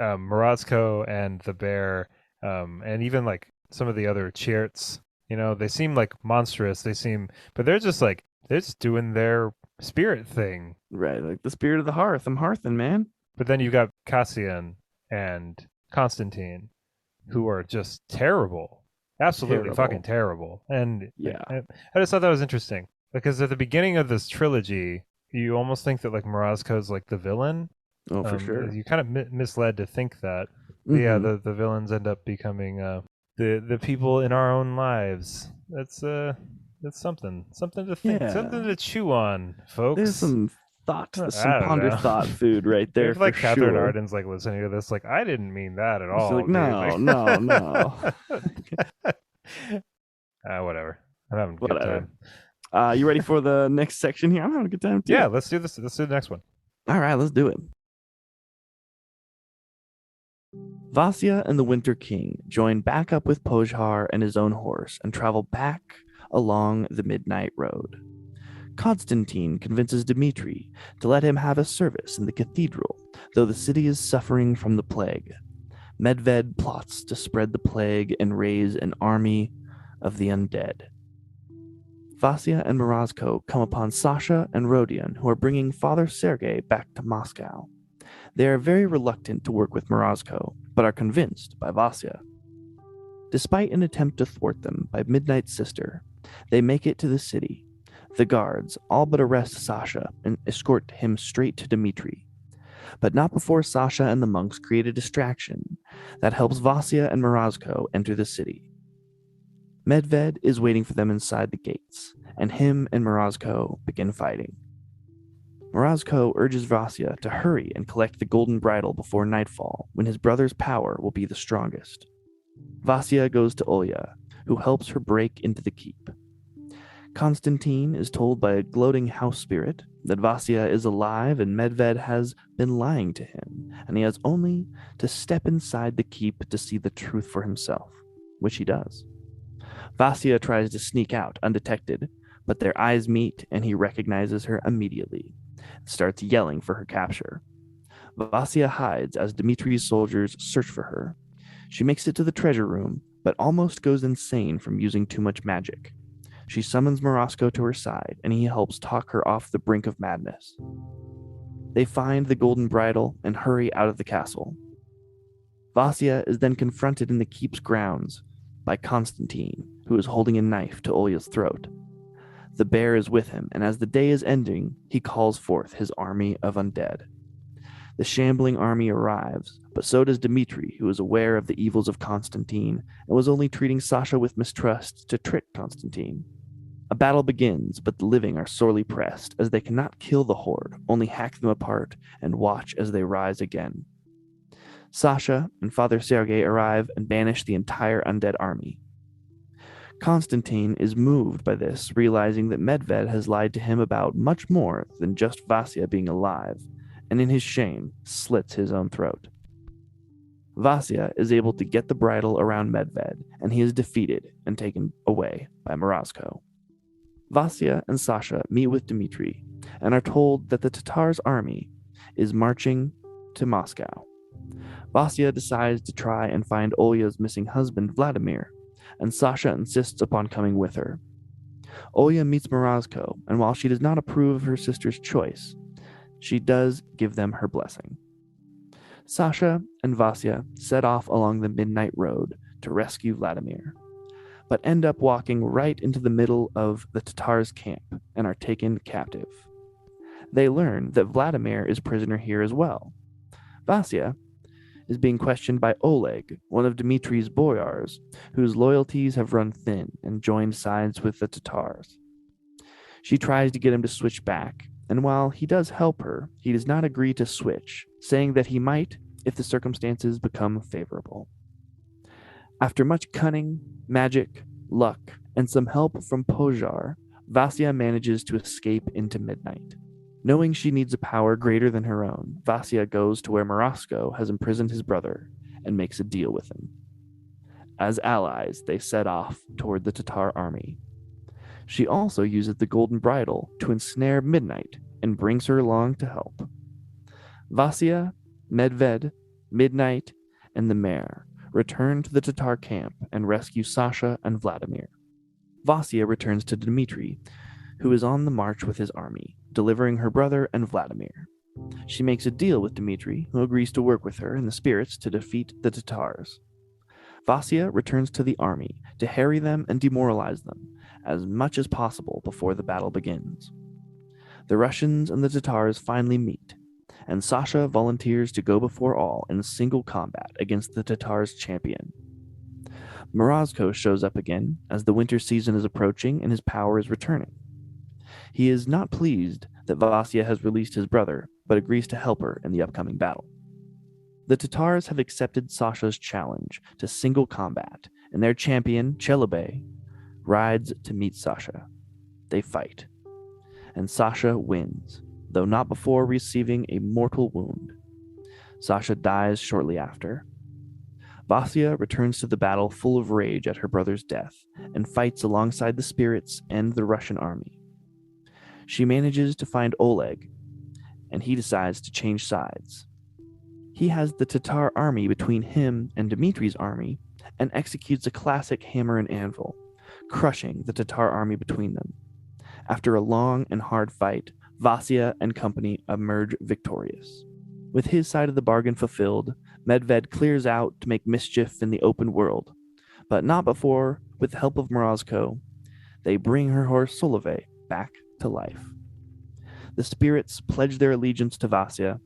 Morozko and the bear, and even like some of the other Chierts. They seem like monstrous. But they're just doing their spirit thing. Right, like the spirit of the hearth. I'm hearthing, man. But then you've got Cassian and Constantine, who are just terrible, absolutely fucking Terrible. terrible. And Yeah. I just thought that was interesting because at the beginning of this trilogy, you almost think that like Morozko's like the villain. Oh, for sure. You kind of misled to think that. But yeah, Mm-hmm. the villains end up becoming the people in our own lives. That's something to think, something Yeah. to chew on, There's folks. some I don't ponder know. thought food right there If for like Catherine sure. Arden's like listening to this, like I didn't mean that at She's like, all, dude. no, no, no. Whatever. I'm having a good Whatever. time. You ready for the next section here? I'm having a good time Yeah, too. let's do this. Let's do the next one. All right, let's do it. Vasya and the Winter King join back up with Pojhar and his own horse and travel back along the Midnight Road. Constantine convinces Dmitri to let him have a service in the cathedral, though the city is suffering from the plague. Medved plots to spread the plague and raise an army of the undead. Vasya and Morozko come upon Sasha and Rodion, who are bringing Father Sergei back to Moscow. They are very reluctant to work with Morozko, but are convinced by Vasya. Despite an attempt to thwart them by Midnight's sister, they make it to the city. The guards all but arrest Sasha and escort him straight to Dmitri. But not before Sasha and the monks create a distraction that helps Vasya and Morozko enter the city. Medved is waiting for them inside the gates, and him and Morozko begin fighting. Morozko urges Vasya to hurry and collect the golden bridle before nightfall, when his brother's power will be the strongest. Vasya goes to Olya, who helps her break into the keep. Constantine is told by a gloating house spirit that Vasya is alive and Medved has been lying to him, and he has only to step inside the keep to see the truth for himself, which he does. Vasya tries to sneak out undetected, but their eyes meet and he recognizes her immediately and starts yelling for her capture. Vasya hides as Dmitri's soldiers search for her. She makes it to the treasure room, but almost goes insane from using too much magic. She summons Morozko to her side, and he helps talk her off the brink of madness. They find the golden bridle and hurry out of the castle. Vasya is then confronted in the keep's grounds by Constantine, who is holding a knife to Olya's throat. The bear is with him, and as the day is ending, he calls forth his army of undead. The shambling army arrives, but so does Dmitri, who is aware of the evils of Constantine and was only treating Sasha with mistrust to trick Constantine. A battle begins, but the living are sorely pressed, as they cannot kill the horde, only hack them apart and watch as they rise again. Sasha and Father Sergei arrive and banish the entire undead army. Constantine is moved by this, realizing that Medved has lied to him about much more than just Vasya being alive, and in his shame, slits his own throat. Vasya is able to get the bridle around Medved, and he is defeated and taken away by Morozko. Vasya and Sasha meet with Dmitri and are told that the Tatars' army is marching to Moscow. Vasya decides to try and find Olya's missing husband, Vladimir, and Sasha insists upon coming with her. Olya meets Morozko, and while she does not approve of her sister's choice, she does give them her blessing. Sasha and Vasya set off along the Midnight Road to rescue Vladimir, but end up walking right into the middle of the Tatars' camp and are taken captive. They learn that Vladimir is prisoner here as well. Vasya is being questioned by Oleg, one of Dmitri's boyars, whose loyalties have run thin and joined sides with the Tatars. She tries to get him to switch back, and while he does help her, he does not agree to switch, saying that he might if the circumstances become favorable. After much cunning, magic, luck, and some help from Pojhar, Vasya manages to escape into midnight. Knowing she needs a power greater than her own, Vasya goes to where Morozko has imprisoned his brother and makes a deal with him. As allies, they set off toward the Tatar army. She also uses the golden bridle to ensnare Midnight and brings her along to help. Vasya, Medved, Midnight, and the mayor return to the Tatar camp and rescue Sasha and Vladimir. Vasya returns to Dmitri, who is on the march with his army, delivering her brother and Vladimir. She makes a deal with Dmitri, who agrees to work with her and the spirits to defeat the Tatars. Vasya returns to the army to harry them and demoralize them as much as possible before the battle begins. The Russians and the Tatars finally meet, and Sasha volunteers to go before all in single combat against the Tatars' champion. Morozko shows up again as the winter season is approaching and his power is returning. He is not pleased that Vasya has released his brother, but agrees to help her in the upcoming battle. The Tatars have accepted Sasha's challenge to single combat, and their champion, Chelobey, rides to meet Sasha. They fight, and Sasha wins, though not before receiving a mortal wound. Sasha dies shortly after. Vasya returns to the battle full of rage at her brother's death and fights alongside the spirits and the Russian army. She manages to find Oleg, and he decides to change sides. He has the Tatar army between him and Dmitri's army and executes a classic hammer and anvil, crushing the Tatar army between them. After a long and hard fight, Vasya and company emerge victorious. With his side of the bargain fulfilled, Medved clears out to make mischief in the open world, but not before, with the help of Morozko, they bring her horse Solovey back to life. The spirits pledge their allegiance to Vasya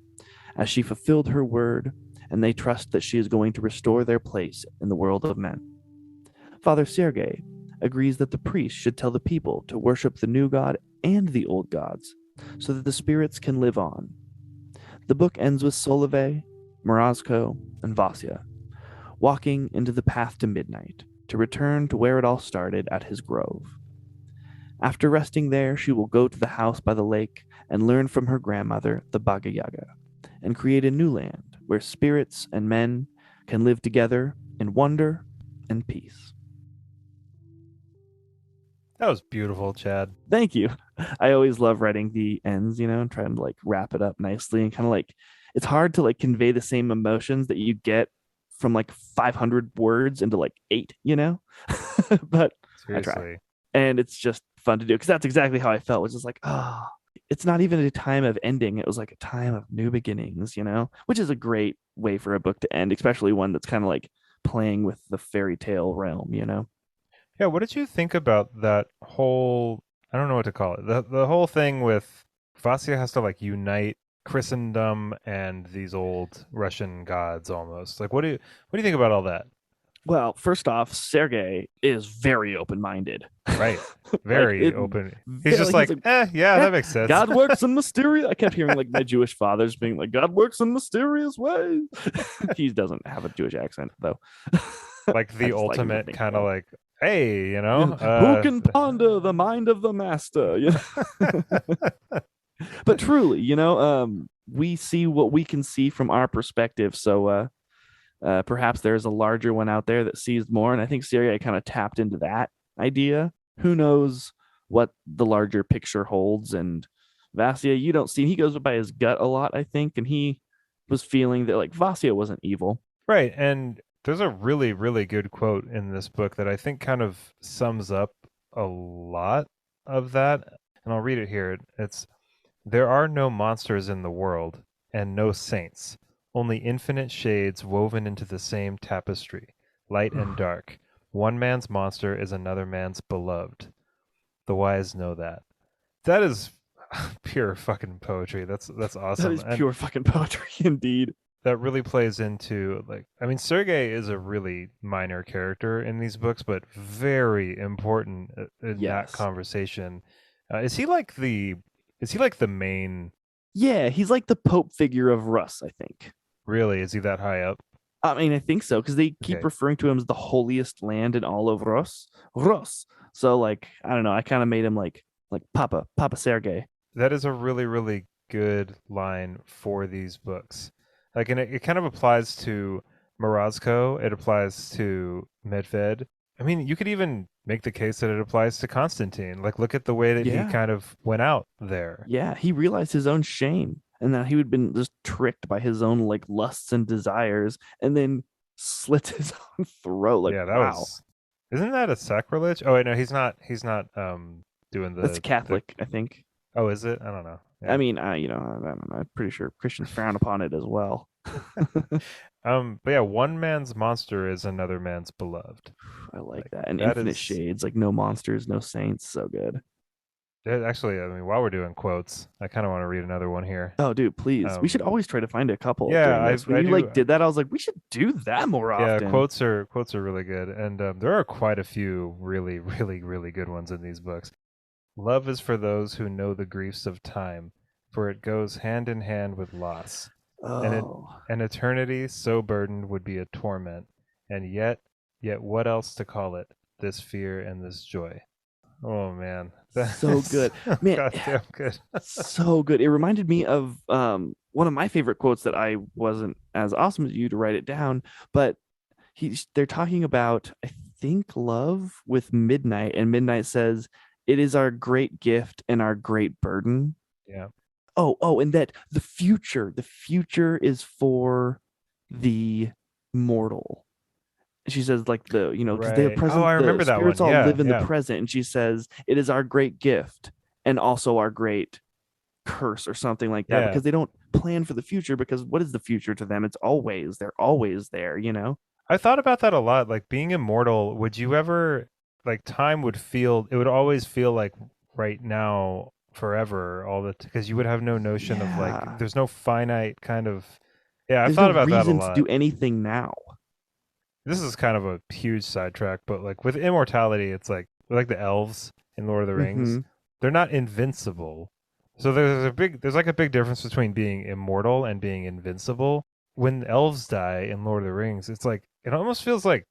as she fulfilled her word, and they trust that she is going to restore their place in the world of men. Father Sergei agrees that the priest should tell the people to worship the new god and the old gods so that the spirits can live on. The book ends with Solovey, Morozko, and Vasya walking into the path to midnight to return to where it all started at his grove. After resting there, she will go to the house by the lake and learn from her grandmother, the Baba Yaga, and create a new land where spirits and men can live together in wonder and peace. That was beautiful, Chad. Thank you. I always love writing the ends, and trying to like wrap it up nicely and kind of like it's hard to like convey the same emotions that you get from like 500 words into like 8, but I try. Seriously. And it's just fun to do because that's exactly how I felt. It was just like, oh, it's not even a time of ending. It was like a time of new beginnings, which is a great way for a book to end, especially one that's kind of like playing with the fairy tale realm. Yeah, what did you think about that whole, I don't know what to call it, the whole thing with Vasya has to like unite Christendom and these old Russian gods almost. Like what do you think about all that? Well, first off, Sergei is very open-minded. Right. Very like open. He's just like, yeah, that makes sense. God works in mysterious. I kept hearing like my Jewish fathers being like, God works in mysterious ways. He doesn't have a Jewish accent though. Like the ultimate kind of like, hey, who can ponder the mind of the master? But truly, we see what we can see from our perspective. So perhaps there's a larger one out there that sees more. And I think Syria kind of tapped into that idea. Who knows what the larger picture holds? And Vasya, you don't see, he goes by his gut a lot, I think. And he was feeling that like Vasya wasn't evil. Right. And there's a really, really good quote in this book that I think kind of sums up a lot of that. And I'll read it here. It's, there are no monsters in the world and no saints. Only infinite shades woven into the same tapestry, light and dark. One man's monster is another man's beloved. The wise know that. That is pure fucking poetry. That's awesome. That is pure fucking poetry indeed. That really plays into like, I mean, Sergei is a really minor character in these books, but very important in that conversation. Is he like the main? Yeah, he's like the Pope figure of Rus, I think. Really? Is he that high up? I mean, I think so, because they keep referring to him as the holiest land in all of Rus. So, like, I don't know. I kind of made him like Papa Sergei. That is a really, really good line for these books. Like, and it kind of applies to Morozko. It applies to Medved. I mean, you could even make the case that it applies to Constantine. Like, look at the way that he Yeah. kind of went out there. Yeah. He realized his own shame and that he had been just tricked by his own like lusts and desires and then slit his own throat. Like, Yeah, that wow. was. Isn't that a sacrilege? Oh wait, no, he's not. He's not doing That's the. Catholic, I think. Oh, is it? I don't know. I Yeah. mean, I don't know. I'm pretty sure Christians frown upon it as well. But yeah, one man's monster is another man's beloved. I like Like that. And that Infinite is Shades, like no monsters, no saints. So good. actually. I mean, while we're doing quotes, I kind of want to read another one here. Oh, dude, please. We should Um, always try to find a couple yeah, during this. When I you do. like did that, I was like, we should do that more Yeah, often. quotes are really good, and there are quite a few really, really, really good ones in these books. Love is for those who know the griefs of time, for it goes hand in hand with loss. And it Oh, an eternity so burdened would be a torment, and yet what else to call it? This fear and this joy. Oh man, that so is good. so Man, goddamn good. so good. It reminded me of one of my favorite quotes that I wasn't as awesome as you to write it down, but they're talking about I think love with Midnight, and Midnight says, "It is our great gift and our great burden." Yeah, Oh, and that the future is for the mortal. She says, like because the right. Oh, present, I the remember that spirits one. all Yeah, live in the yeah. present, and she says it is our great gift and also our great curse or something like that Yeah, because they don't plan for the future because what is the future to them? It's always they're always there. I thought about that a lot. Like being immortal, would you ever like time would feel it would always feel like right now forever all the because you would have no notion of like Yeah. there's no finite kind of yeah, I've There's no thought about that a reason to lot. do anything now. This is kind of a huge sidetrack, but like with immortality, it's like the elves in Lord of the Rings, Hmm. they're not invincible. So there's like a big difference between being immortal and being invincible. When elves die in Lord of the Rings, it's like it almost feels like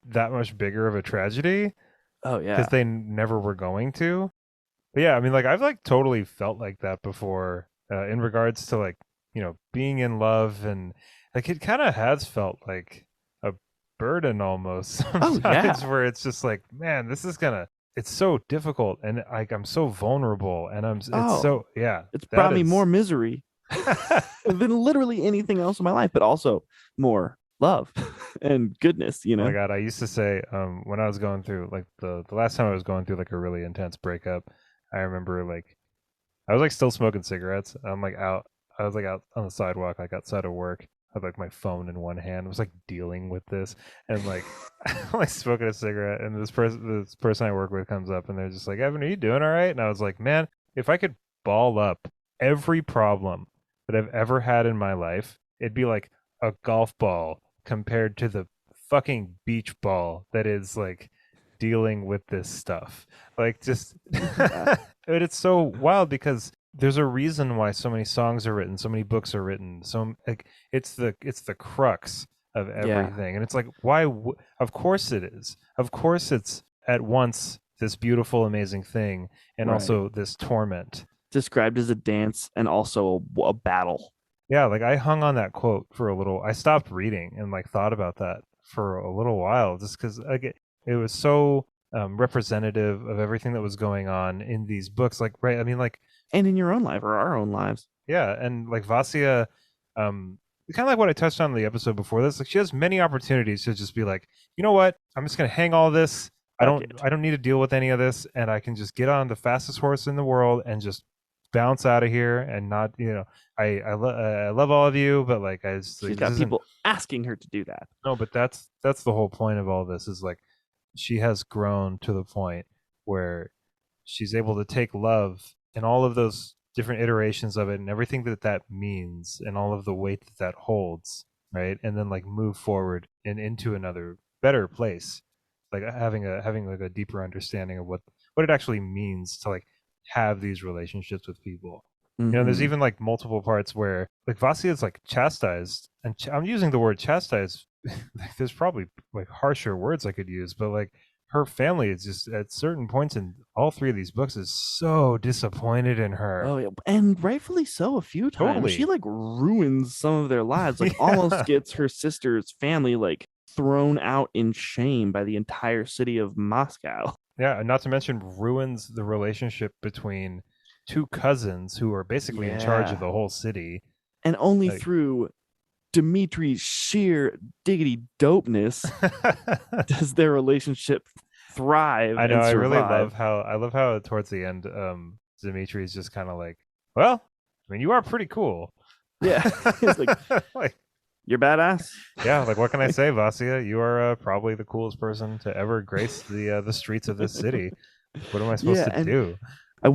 that much bigger of a tragedy Oh because yeah. they never were going to. But yeah, I mean, like I've like totally felt like that before in regards to like being in love and like it kind of has felt like a burden almost Oh sometimes yeah. where it's just like man, this is gonna it's so difficult and like I'm so vulnerable and it's Oh, so yeah it's that brought me more is misery than literally anything else in my life, but also more love and goodness, you Oh my know? God, I used to say when I was going through like the last time I was going through like a really intense breakup, I remember like I was like still smoking cigarettes. I'm like out I was like out on the sidewalk, like outside of work. I had like my phone in one hand. I was like dealing with this and like I'm like smoking a cigarette and this person I work with comes up and they're just like, Evan, are you doing all right? And I was like, man, if I could ball up every problem that I've ever had in my life, it'd be like a golf ball compared to the fucking beach ball that is like dealing with this stuff. Like just Yeah. but it's so wild because there's a reason why so many songs are written, so many books are written. So like it's the crux of Yeah. everything. And it's like of course it is. Of course it's at once this beautiful amazing thing and Right. also this torment. Described as a dance and also a battle. Yeah, like I hung on that quote for a little. I stopped reading and like thought about that for a little while, just because like it was so representative of everything that was going on in these books. Like, right? I mean, like, And in your own life or our own lives. yeah, and like Vasya, um, kind of like what I touched on in the episode before this. Like, she has many opportunities to just be like, you know what? I'm just gonna hang all this. Fuck it. I don't need to deal with any of this, and I can just get on the fastest horse in the world and just bounce out of here and not I love all of you but like I just like She's this got isn't people asking her to do that. no but that's the whole point of all this is like she has grown to the point where she's able to take love and all of those different iterations of it and everything that that means and all of the weight that that holds right and then like move forward and into another better place like having like a deeper understanding of what it actually means to like have these relationships with people. There's Hmm. even like multiple parts where like Vasya is like chastised, and I'm using the word chastised. Like, there's probably like harsher words I could use, but like her family is just at certain points in all three of these books is so disappointed in her. Oh yeah, and rightfully so. A few times she Totally. like ruins some of their lives. Like almost Yeah. gets her sister's family like thrown out in shame by the entire city of Moscow. Yeah, and not to mention ruins the relationship between two cousins who are basically in charge of Yeah. the whole city. And only Like, through Dimitri's sheer diggity dopeness does their relationship thrive I know. and I really survive. love how towards the end, Dimitri's just kind of like, well, I mean, you are pretty cool. Yeah. It's like, Like, you're badass. yeah, like what can I say, Vasya? You are probably the coolest person to ever grace the streets of this city. What am I supposed Yeah. to And do?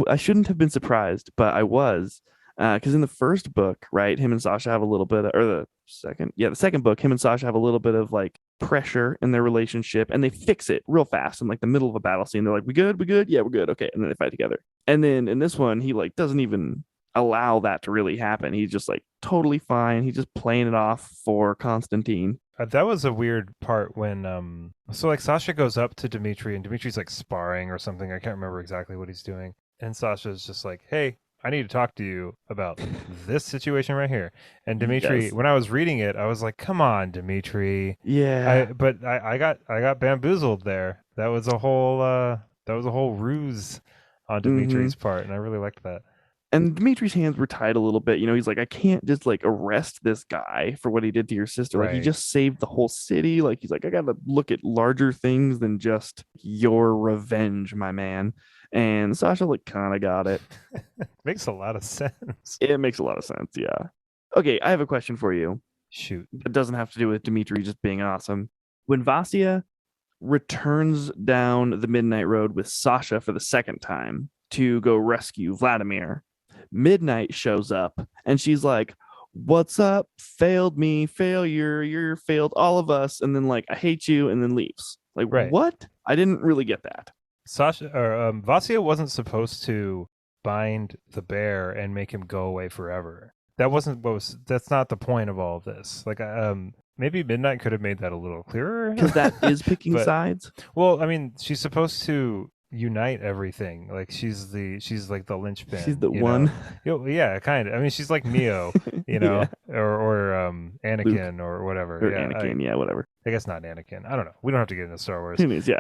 I shouldn't have been surprised, but I was. Because in the first book, right, him and Sasha have a little bit, or the second book, him and Sasha have a little bit of like pressure in their relationship, and they fix it real fast in like the middle of a battle scene. They're like, "We good? We good? Yeah, we're good. Okay." And then they fight together. And then in this one, he like doesn't even allow that to really happen. He's just like totally fine. He's just playing it off for Constantine. That was a weird part when so like Sasha goes up to Dimitri and Dimitri's like sparring or something. I can't remember exactly what he's doing. And Sasha's just like, "Hey, I need to talk to you about this situation right here." And Dimitri, Yes. when I was reading it, I was like, "Come on, Dimitri." Yeah. I got bamboozled there. That was a whole ruse on Mm-hmm. Dimitri's part, and I really liked that. And Dimitri's hands were tied a little bit. You know, he's like, I can't just like arrest this guy for what he did to your sister. Like, he Right. just saved the whole city. Like, he's like, I got to look at larger things than just your revenge, my man. And Sasha, like, kind of got it. Makes a lot of sense. It makes a lot of sense. Yeah. Okay. I have a question for you. Shoot. It doesn't have to do with Dimitri just being awesome. When Vasya returns down the Midnight Road with Sasha for the second time to go rescue Vladimir, Midnight shows up and she's like, "What's up? Failed me, failure, you're failed all of us." And then, like, "I hate you," and then leaves. Like, Right. what? I didn't really get that. Sasha or Vasya wasn't supposed to bind the bear and make him go away forever. That wasn't what was. That's not the point of all of this. Like, maybe Midnight could have made that a little clearer. Because that is picking But sides. well, I mean, she's supposed to unite everything. Like she's like the She's linchpin. the one. Yeah, kind of. I mean, she's like Neo, Yeah. or Luke Anakin or whatever. or Yeah, Anakin. Yeah, whatever. I guess not Anakin. I don't know. We don't have to get into Star Wars. Who knows? Yeah.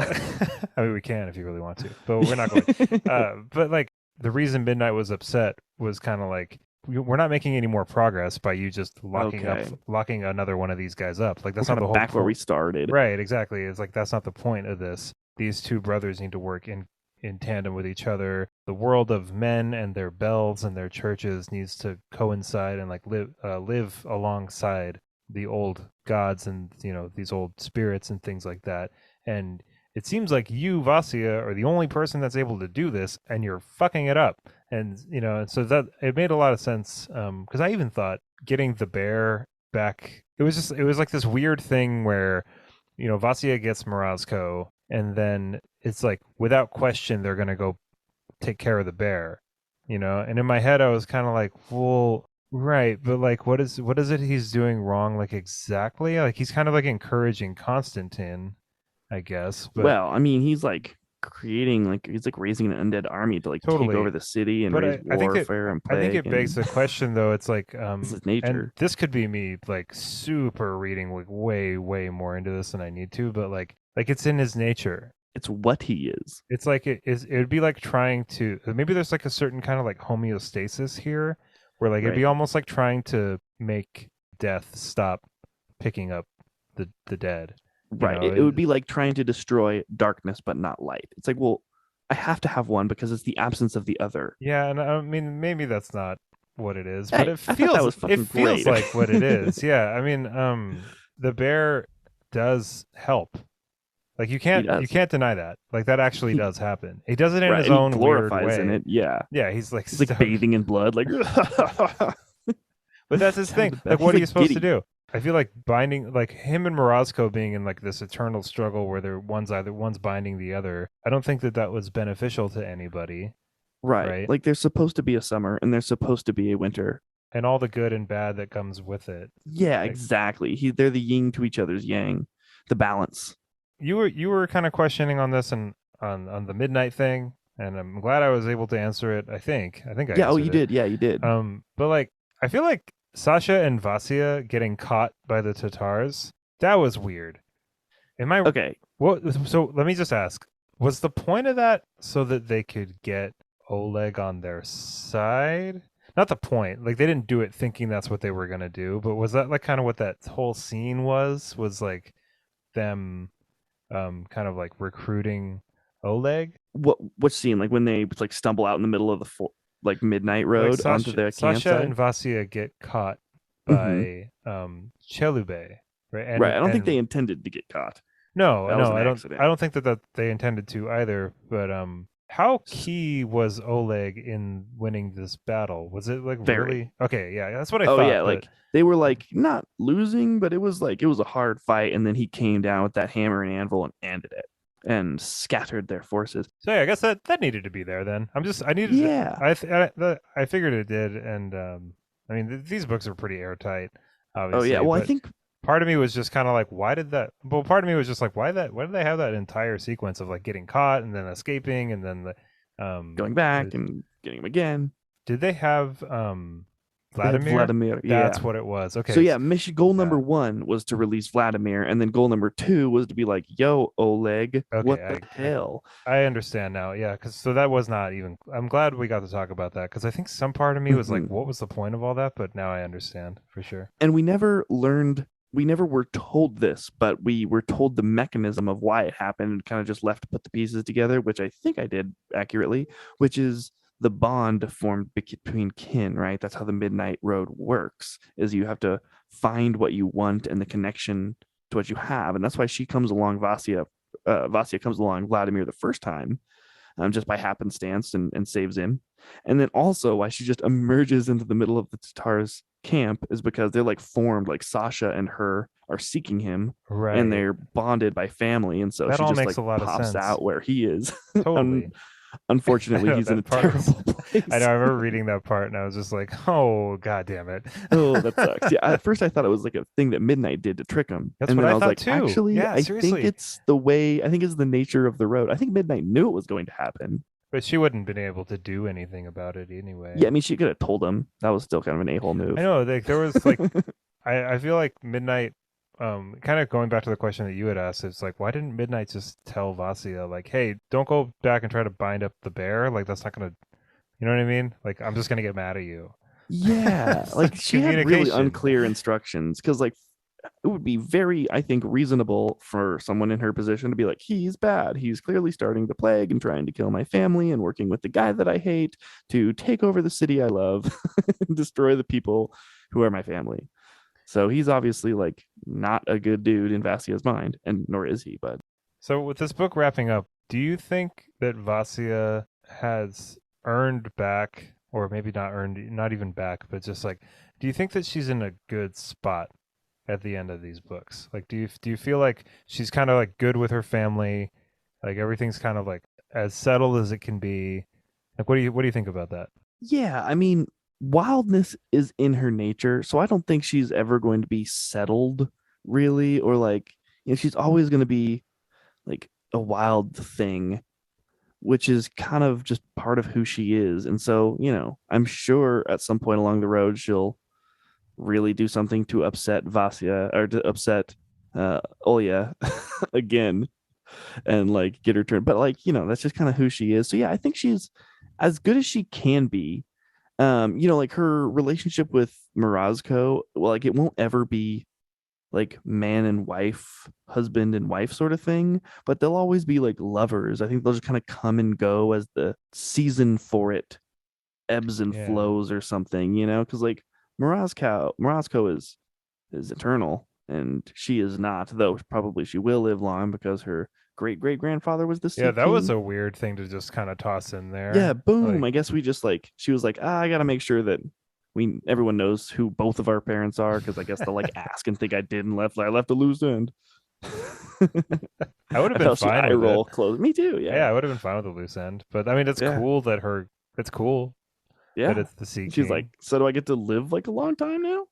I mean, we can if you really want to, but we're not going. But like the reason Midnight was upset was kind of like we're not making any more progress by you just Okay. locking another one of these guys up. Like We're that's not kind the of whole back where we started. Right, exactly. It's like that's not the point of this. These two brothers need to work in tandem with each other. The world of men and their bells and their churches needs to coincide and like live alongside the old gods and these old spirits and things like that. And it seems like you, Vasya, are the only person that's able to do this, and you're fucking it up. And so that it made a lot of sense. Because I even thought getting the bear back, it was like this weird thing where Vasya gets Morozko, and then it's like without question they're gonna go take care of the bear, And in my head, I was kind of like, well, right, but like, what is it he's doing wrong? Like exactly, like he's kind of like encouraging Constantine, I guess. But Well, I mean, he's like he's like raising an undead army to like take over totally, the city and but raise I think warfare and I think plague. it begs And the question though. It's like, this is and nature. this could be me like super reading like way more into this than I need to, but like it's in his nature. It's what he is. It's like it would be like trying to maybe there's like a certain kind of like homeostasis here where like it'd be Right. almost like trying to make death stop picking up the dead. Right. It would be like trying to destroy darkness but not light. It's like, well, I have to have one because it's the absence of the other. Yeah, and I mean maybe that's not what it is, but Hey, it I thought that was fucking feels great. like what it is. Yeah, I mean the bear does help. Like you He can't does. deny that. Like that actually does happen. He does it in Right. his And he own weird glorifies in way. it. Yeah. Yeah, he's like He's like stoked. bathing in blood. Like, But that's his sounds thing. the best. Like, He's what are like you supposed to giddy. do? I feel like binding, like him and Morozko being in like this eternal struggle where one's binding the other. I don't think that was beneficial to anybody, Right. right? Like there's supposed to be a summer and there's supposed to be a winter. And all the good and bad that comes with it. Yeah, Like, exactly. They're the yin to each other's yang, the balance. you were kind of questioning on this and on the midnight thing, and I'm glad I was able to answer it. I think I Yeah. Oh, answered you it. did. Yeah, you did. But like I feel like Sasha and Vasya getting caught by the Tatars, that was weird. Am I Okay, what? So let me just ask: was the point of that so that they could get Oleg on their side? Not the point. Like they didn't do it thinking that's what they were gonna do, but was that like kind of what that whole scene was? Was like them kind of like recruiting Oleg? what scene? Like when they like stumble out in the middle of the like midnight Like road onto the Sasha campsite? and Vasya get caught Hmm. by Chelube, right? Right. I don't think they And intended to get caught. no, That was no, an I accident. don't think that they intended to either. But how key was Oleg in winning this battle? Was it like Very. really okay? Yeah, that's what I Oh thought. yeah, But like they were like not losing, but it was like it was a hard fight, and then he came down with that hammer and anvil and ended it and scattered their forces. so yeah, I guess that needed to be there. Then I needed Yeah. I figured it did, and I mean these books are pretty airtight, Oh yeah. obviously, Well, I but think part of me was just kind of like, why did that? Well, part of me was just like, why did they have that entire sequence of like getting caught and then escaping and then going back the and getting him again. did they have They had Vladimir? Vladimir. That's Yeah. what it was. So Okay, yeah, mission goal number yeah, 1 was to release Vladimir, and then goal number 2 was to be like, "Yo, Oleg, what the okay, hell?" I understand now. Yeah, because so that was not even. I'm glad we got to talk about that because I think some part of me was like, Mhm. what was the point of all that? But now I understand for sure. And we never were told this, but we were told the mechanism of why it happened and kind of just left to put the pieces together, which I think I did accurately, which is the bond formed between kin, right? That's how the Midnight Road works, is you have to find what you want and the connection to what you have. And that's why she comes along, Vasya comes along Vladimir the first time, just by happenstance and saves him. And then also why she just emerges into the middle of the Tatars camp is because they're like formed, like Sasha and her are seeking him and Right. they're bonded by family. And so That she all just makes like a lot of pops sense. out where he is. Totally. I Unfortunately, know he's in a that part was. terrible I know. place. I remember reading that part, and I was just like, "Oh, god damn it!" Oh, that sucks. Yeah, at first I thought it was like a thing that Midnight did to trick him. That's And what then I I was thought like, too. actually, Yeah, I think seriously. it's the way, I think it's the nature of the road. I think Midnight knew it was going to happen. But she wouldn't been able to do anything about it Yeah, anyway. I mean, she could have told him. That was still kind of an a-hole I move. know, like there was like I feel like Midnight. Kind of going back to the question that you had asked, it's like, why didn't Midnight just tell Vasya, like, hey, don't go back and try to bind up the bear? Like, that's not gonna, you know what I mean? Like, I'm just gonna get mad at you. Yeah, It's like like she had really communication. unclear instructions because, like, it would be very, I think, reasonable for someone in her position to be like, he's bad. He's clearly starting the plague and trying to kill my family and working with the guy that I hate to take over the city I love and destroy the people who are my family. So he's obviously like not a good dude in Vassia's mind, and nor is he. But So with this book wrapping up, do you think that Vasya has earned back, or maybe not earned, not even back, but just like, do you think that she's in a good spot at the end of these books? Like, do you feel like she's kind of like good with her family, like everything's kind of like as settled as it can be? Like, what do you think about that? yeah, I mean, wildness is in her nature, so I don't think she's ever going to be settled really, or like, she's always going to be like a wild thing, which is kind of just part of who she is. And so, I'm sure at some point along the road she'll really do something to upset Vasya or to upset Olya again and like get her turned. But like, that's just kind of who she is. So yeah, I think she's as good as she can be. Like her relationship with Morozko, well, like it won't ever be like man and wife, husband and wife sort of thing, but they'll always be like lovers. I think they'll just kind of come and go as the season for it ebbs and Yeah. flows or something, because like Morozko is eternal and she is not, though probably she will live long because her great great grandfather was the Yeah, Sea that was King. a weird thing to just kind of toss in Yeah, there. boom. Like, I guess we just like she was like, I gotta make sure that everyone knows who both of our parents are because I guess they'll like ask and think I left a loose end. I would have I been felt she fine eye with it. roll close. Me too. Yeah, Yeah. I would have been fine with the loose end. But I mean, Yeah. it's cool that Yeah. it's the Sea She's like, King. so do I get to live like a long time now?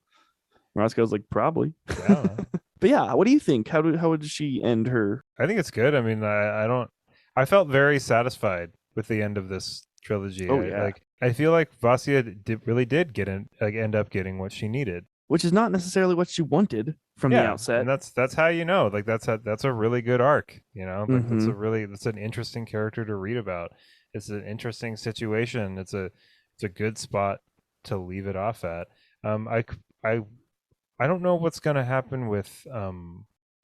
Roscoe's like, probably. I don't know. But yeah, what do you think? How would she end her? I think it's good. I mean, I don't. I felt very satisfied with the end of this trilogy. Oh yeah. I feel like Vasya really did get in, like end up getting what she needed. which is not necessarily what she wanted from the Yeah, outset. and that's how you know, like that's a really good arc, you know, like Mm-hmm. that's an interesting character to read about. It's an interesting situation. It's a good spot to leave it off at. I I don't know what's gonna happen with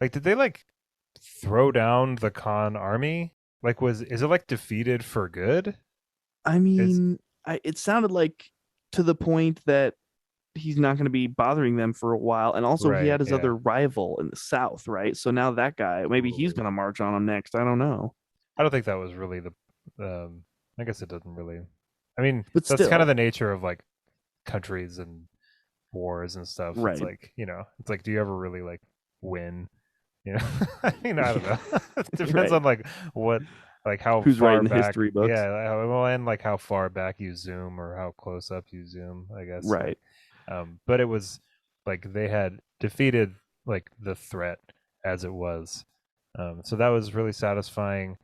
like did they like throw down the Khan army? Like was is it like defeated for good? I Is mean, it sounded like to the point that he's not going to be bothering them for a while. And also, he right, had his yeah. other rival in the South, right? So now that guy, maybe he's Ooh. going to march on him next. I don't know. I don't think that was really the I guess it doesn't really I mean, But that's kind of still, the nature of like countries and wars and stuff. It's right. like, you know, it's like do you ever really like win? You know? I mean, I don't Yeah, know. It depends right. on like what like how Who's far writing the back history books? yeah, well and like how far back you zoom or how close up you zoom, I guess. Like Right. but it was like they had defeated like the threat as it was. So that was really satisfying.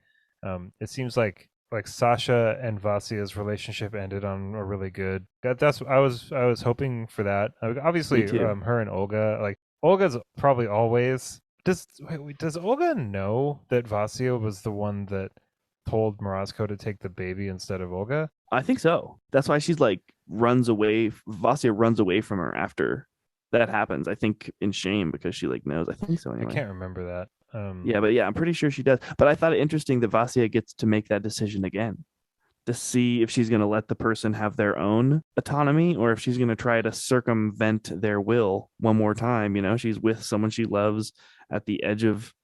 It seems like Sasha and Vasia's relationship ended on a really good. That's I was hoping for that. Me Obviously, too. her and Olga like Olga's probably always does Olga know that Vasia was the one that told Morozko to take the baby instead of Olga? I think so. That's why she's like runs away. Vasia runs away from her after that happens. I think in shame because she like knows. I think so I anyway. can't remember that. Yeah, but yeah, I'm pretty sure she does. But I thought it interesting that Vasia gets to make that decision again to see if she's going to let the person have their own autonomy or if she's going to try to circumvent their will one more time. You know, she's with someone she loves at the edge of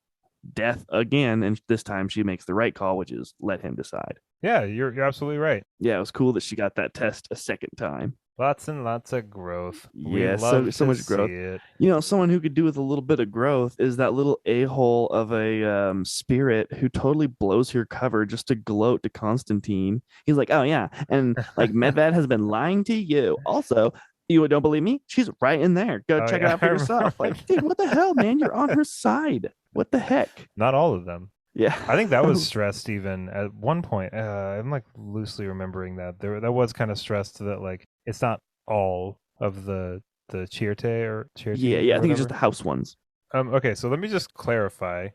death again. And this time she makes the right call, which is let him decide. Yeah, you're absolutely right. Yeah, it was cool that she got that test a second time. Lots and lots of growth. We Yeah, love so to much see growth. it. You know, someone who could do with a little bit of growth is that little a-hole of a spirit who totally blows her cover just to gloat to Constantine. He's like, "Oh yeah, and like Medved has been lying to you. Also, you don't believe me? She's right in there. Go Oh check it yeah, out I for yourself." Like, remember. dude, what the hell, man? You're on her side. What the heck? Not all of them. Yeah, I think that was stressed even at one point. I'm like loosely remembering that that was kind of stressed that like it's not all of the Chierte or yeah, Chierte yeah. or I think it's just whatever. the house ones. Okay, so let me just clarify.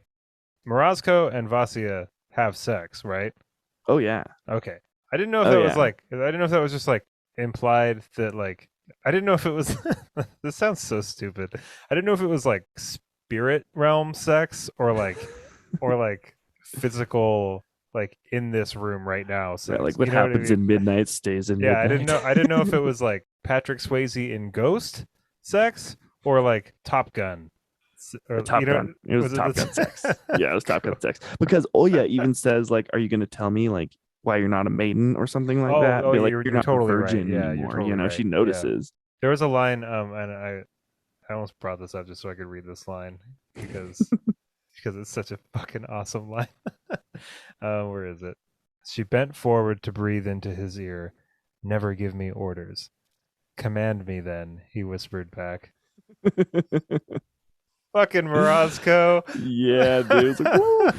Morozko and Vasia have sex, right? Oh yeah, Okay. I didn't know if oh that was yeah. like I didn't know if that was just like implied that like I didn't know if it was this sounds so stupid. I didn't know if it was like spirit realm sex or like physical like in this room right now Right, sex. like what You know what I happens mean? in midnight stays in Yeah, midnight. I didn't know if it was like Patrick Swayze in Ghost sex or like Top Gun. Or you Top know Gun. It was was it Top Gun sex. the Yeah, it was Top cool. Gun sex. Because Oya even says like, "Are you going to tell me like why you're not a maiden or something like that?" Be like, "You're You're not a totally right. virgin Yeah, you're anymore." You totally know, she right. Yeah. notices. There was a line, and I almost brought this up just so I could read this line because it's such a fucking awesome line. Where is it? She bent forward to breathe into his ear. Never give me orders. Command me then, he whispered back. Fucking Morozko. Yeah, dude. It's like, woo.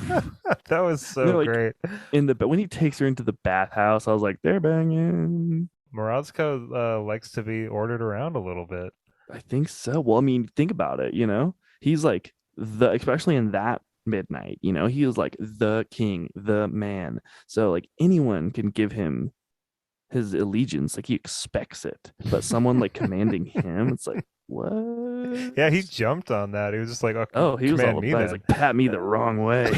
That was And they're so like great. in the when he takes her into the bathhouse, I was like, they're banging. Morozko likes to be ordered around a little bit. I think so. Well, I mean, think about it, you know? He's like the especially in that midnight, you know, he was like the king, the man. So like anyone can give him his allegiance, like he expects it. But someone like commanding him, it's like, what? Yeah, he jumped on that. He was just like, "Oh, Oh, he was all command me about. He's then." like, pat me the wrong way.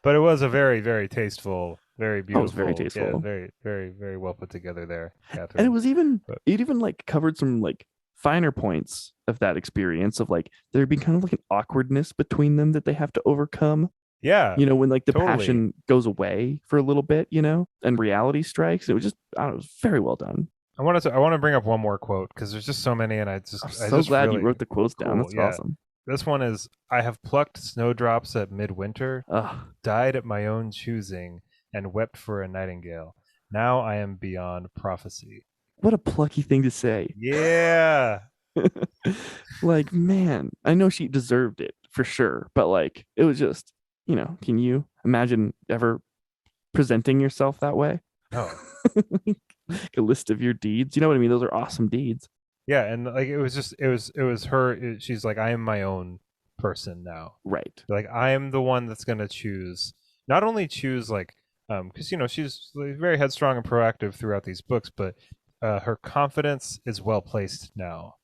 But it was a very, very tasteful, very Oh, it was very beautiful. Yeah, tasteful. very, very, very well put together there, And it Catherine. was even But it even like covered some like finer points of that experience of like there being kind of like an awkwardness between them that they have to overcome. yeah, You know, when like the totally. passion goes away for a little bit, you know, and reality strikes. It was just I don't know, it was very well done. I want to bring up one more quote because there's just so many, and I'm I so just glad you really wrote the quotes down. cool. That's Yeah, awesome. this one is: I have plucked snowdrops at midwinter, Ugh, died at my own choosing, and wept for a nightingale. Now I am beyond prophecy. what a plucky thing to say. Yeah. Like, man, I know she deserved it for sure, but like, it was just, you know, can you imagine ever presenting yourself that way? No. a list of your deeds. You know what I mean? Those are awesome deeds. Yeah, and like it was just it was her. She's like, I am my own person now. Right. Like I am the one that's gonna choose, not only choose like because she's like, very headstrong and proactive throughout these books, but her confidence is well placed now.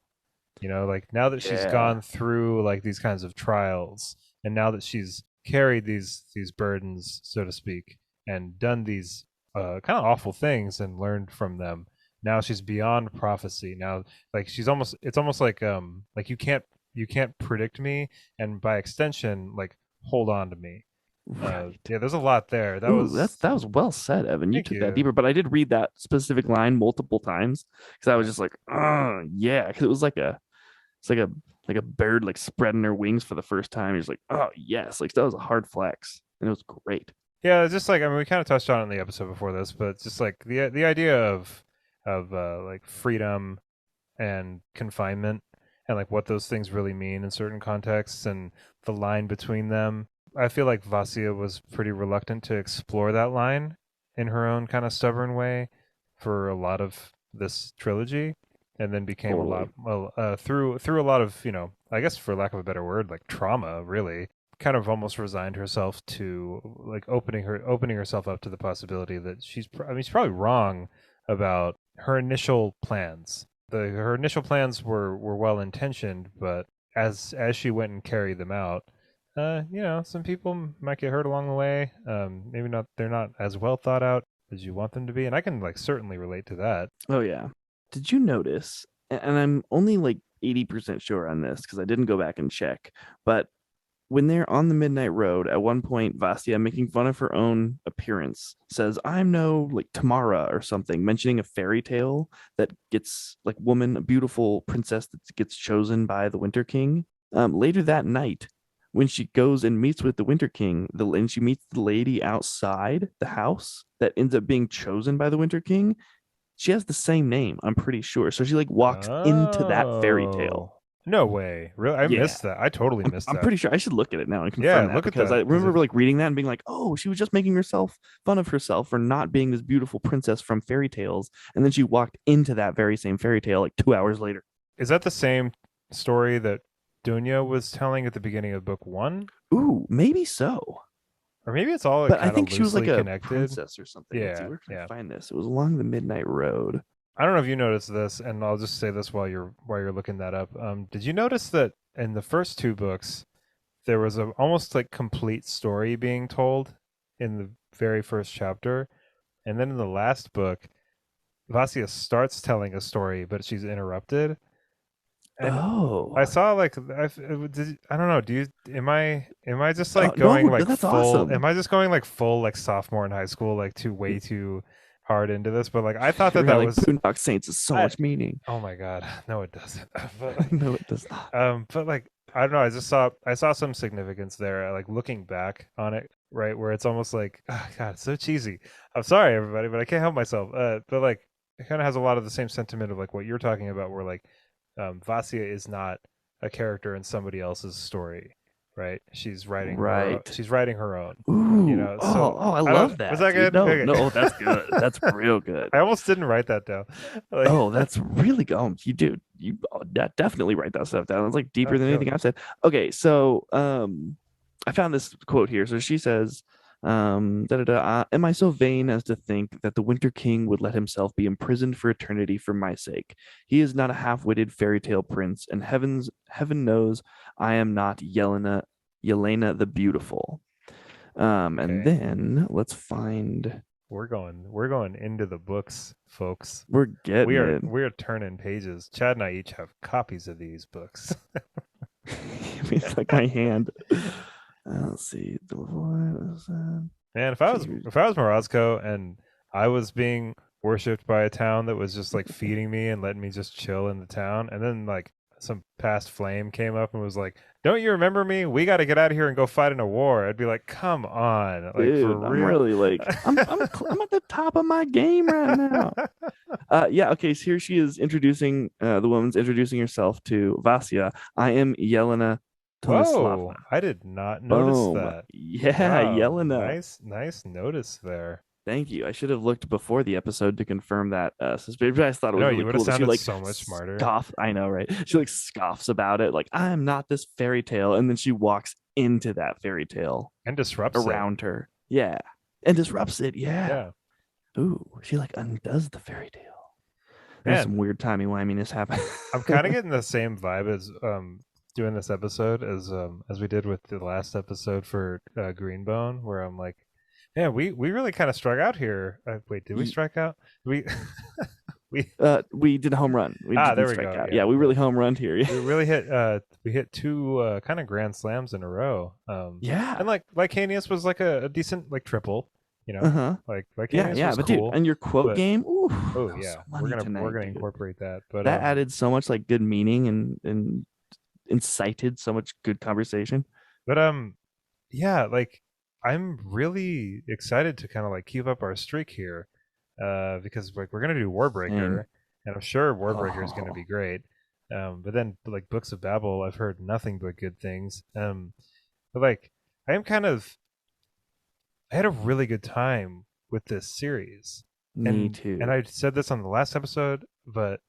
Like now that she's Yeah. gone through like these kinds of trials, and now that she's carried these burdens, so to speak, and done these kind of awful things and learned from them. Now she's beyond prophecy. Now, like it's almost like you can't predict me, and by extension, like hold on to me. Right. Yeah, there's a lot there. That Ooh, was that was well said, Evan. You Thank took that you. deeper, but I did read that specific line multiple times because I was Yeah. just like, oh yeah, because it was it's like a bird like spreading their wings for the first time. He's like, oh yes, like that was a hard flex, and it was great. Yeah, it's just like I mean, we kind of touched on it in the episode before this, but it's just like the idea of like freedom and confinement and like what those things really mean in certain contexts and the line between them. I feel like Vasia was pretty reluctant to explore that line in her own kind of stubborn way for a lot of this trilogy, and then became a lot Totally. well through a lot of I guess for lack of a better word like trauma really kind of almost resigned herself to like opening herself up to the possibility that I mean she's probably wrong about her initial plans. Her initial plans were well intentioned, but as she went and carried them out, some people might get hurt along the way. Maybe not they're not as well thought out as you want them to be, and I can like certainly relate to that. Oh yeah. Did you notice? And I'm only like 80% sure on this because I didn't go back and check, but when they're on the midnight road, at one point, Vasya, making fun of her own appearance, says, I'm no like Tamara or something, mentioning a fairy tale that gets like woman, a beautiful princess that gets chosen by the Winter King. Later that night, when she goes and meets with the Winter King, and she meets the lady outside the house that ends up being chosen by the Winter King, she has the same name, I'm pretty sure. So she like walks into that fairy tale. Oh, no way! Really, I Yeah. missed that. I totally missed I'm that. pretty sure I should look at it now and Yeah, confirm that look at because I that because remember like reading that and being like, oh, she was just making herself fun of herself for not being this beautiful princess from fairy tales. And then she walked into that very same fairy tale like 2 hours later. is that the same story that Dunya was telling at the beginning of book one, Ooh, maybe so. or maybe it's all like, But I kind of think she was like loosely a connected. princess or something. Let's see, Yeah, where can I yeah. find this? It was along the Midnight Road. I don't know if you noticed this, and I'll just say this while you're looking that up. Did you notice that in the first two books there was a almost like complete story being told in the very first chapter, and then in the last book, Vasya starts telling a story, but she's interrupted. And I Oh, saw like I don't know. Do you am I just like no, going like that's full? awesome. Am I just going like full like sophomore in high school like too way too hard into this? But like I thought that Right, that like was Boondock Saints is so I much meaning. oh my god no it doesn't. But like No, it does not. but like I don't know. I saw some significance there. Like looking back on it, right where it's almost like oh god it's so cheesy. I'm sorry everybody, but I can't help myself. But like it kind of has a lot of the same sentiment of like what you're talking about, where like Vasya is not a character in somebody else's story, right? Right. She's writing her own. Ooh, So I I don't. love Was that, that dude. good? No, Okay. no, oh, that's good. That's real good. I almost didn't write that down. Like, Oh, that's really good. You do. You definitely write that stuff down. It's like deeper than no. anything I've said. Okay, so I found this quote here. So she says, am I so vain as to think that the Winter King would let himself be imprisoned for eternity for my sake? He is not a half-witted fairy tale prince, and heaven knows I am not Yelena the Beautiful. And Okay. then let's find. We're going into the books, folks. We're We getting are it. we are turning pages. Chad and I each have copies of these books. It's like my hand. Let's see. What was that? Man, if I was Morozko and I was being worshipped by a town that was just like feeding me and letting me just chill in the town, and then like some past flame came up and was like, "Don't you remember me? We got to get out of here and go fight in a war." I'd be like, "Come on, like for Dude, I'm real." really like I'm at the top of my game right now. Yeah, okay, so here she is introducing the woman's introducing herself to Vasya. I am Yelena Tomislavna. Whoa, I did not notice Boom. that. Yeah, Wow, Yelena. nice notice there. Thank you. I should have looked before the episode to confirm that suspicion. But I just thought it I was know really you would have cool that she sounded like so much smarter. scoff. I know, right? She like scoffs about it, like I'm not this fairy tale, and then she walks into that fairy tale And disrupts it. around her. Yeah, and disrupts it. Yeah. Yeah. Ooh, she like undoes the fairy tale. There's Man, some weird timey wiminess happening. I'm kind of getting the same vibe as doing this episode as we did with the last episode for Greenbone, where I'm like, yeah, we really kind of struck out here. Wait, did we strike out? We we We did a home run. We there didn't we strike go. out. Yeah, Yeah, we really home run here. we really hit we hit two kind of grand slams in a row. Yeah. And like Lycanius was like a decent like triple, you know, Uh-huh. like Yeah, Lycanius yeah. was But dude, cool. and your quote But game, ooh, oh that was yeah, so money we're tonight, gonna dude. incorporate that. But That added so much like good meaning and incited so much good conversation. but yeah, like I'm really excited to kind of like keep up our streak here, because like we're gonna do Same. Warbreaker, and I'm sure Warbreaker is gonna Oh, be great. But then like Books of Babel, I've heard nothing but good things. But like I am kind of I had a really good time with this series, me and too. I said this on the last episode, but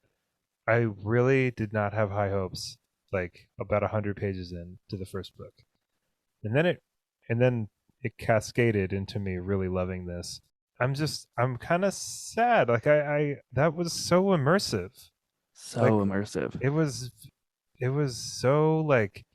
I really did not have high hopes. Like about 100 pages into the first book, and then it cascaded into me really loving this. I'm kind of sad. Like I that was so immersive. Like So immersive. it was it was so like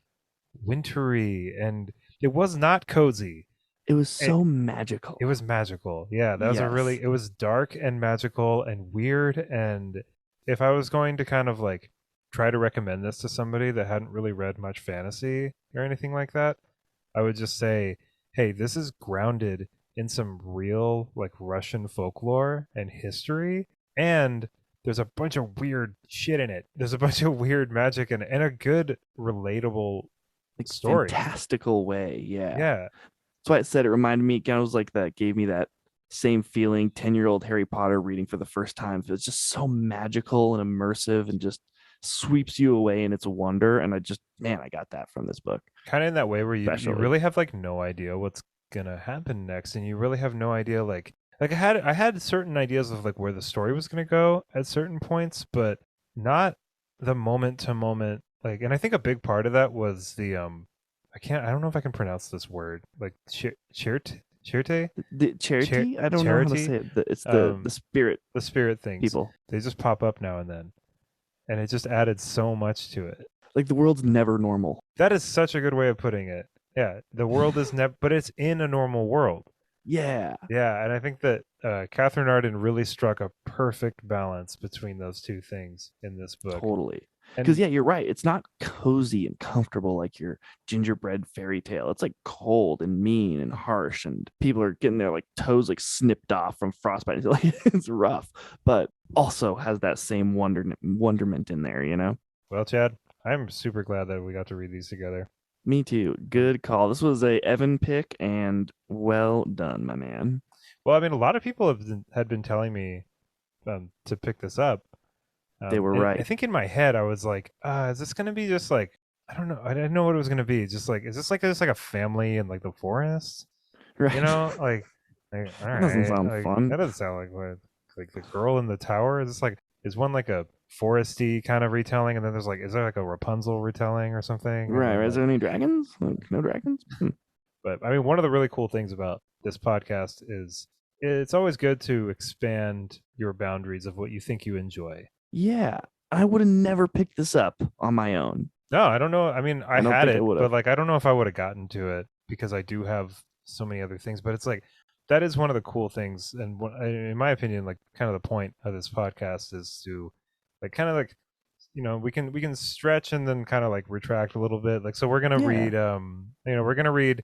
wintry, and it was not cozy. It was It, so it magical. was magical. Yeah, that was a Yes. really it was dark and magical and weird. And if I was going to kind of like try to recommend this to somebody that hadn't really read much fantasy or anything like that, I would just say, hey, this is grounded in some real like Russian folklore and history, and there's a bunch of weird shit in it. There's a bunch of weird magic and a good relatable Like story. fantastical way. Yeah. Yeah. That's why it said it reminded me, kind of was like that, gave me that same feeling 10-year-old Harry Potter reading for the first time. It's just so magical and immersive and just sweeps you away in its wonder. And I just, man, I got that from this book, Kind of in that way where you especially. really have like no idea what's gonna happen next, and you really have no idea like I had certain ideas of like where the story was gonna go at certain points, but not the moment to moment like. And I think a big part of that was the I don't know if I can pronounce this word, like chirte The charity, I don't know how to charity, say it. It's the um spirit the spirit things. people. They just pop up now and then, and it just added so much to it. Like the world's never normal. That is such a good way of putting it. Yeah, the world is never, but it's in a normal world. Yeah, Yeah, and I think that Catherine Arden really struck a perfect balance between those two things in this book. totally. Because And yeah, you're right. It's not cozy and comfortable like your gingerbread fairy tale. It's like cold and mean and harsh, and people are getting their like toes like snipped off from frostbite. Like it's rough, but also has that same wonderment in there. You know. well, Chad, I'm super glad that we got to read these together. Me too. Good call. This was a Evan pick, and well done, my man. Well, I mean, a lot of people had been telling me to pick this up. They were And I right. think in my head I was like, is this going to be just like I don't know. I didn't know what it was going to be. Just like, is this like just like a family in like the forest? You Right. know, like all That doesn't right, sound like fun. that doesn't sound like what like the girl in the tower. Is this like is one like a foresty kind of retelling, and then there's like is there like a Rapunzel retelling or something, and Right. then Right. Is like there any dragons? Like no dragons? but I mean one of the really cool things about this podcast is it's always good to expand your boundaries of what you think you enjoy. Yeah. I would have never picked this up on my own. No, I don't know. I mean, I I don't had think I it, would but have. like I don't know if I would have gotten to it because I do have so many other things. But it's like that is one of the cool things, and in my opinion, like kind of the point of this podcast is to like kind of like we can stretch and then kind of like retract a little bit. Like so, we're gonna Yeah. read we're gonna read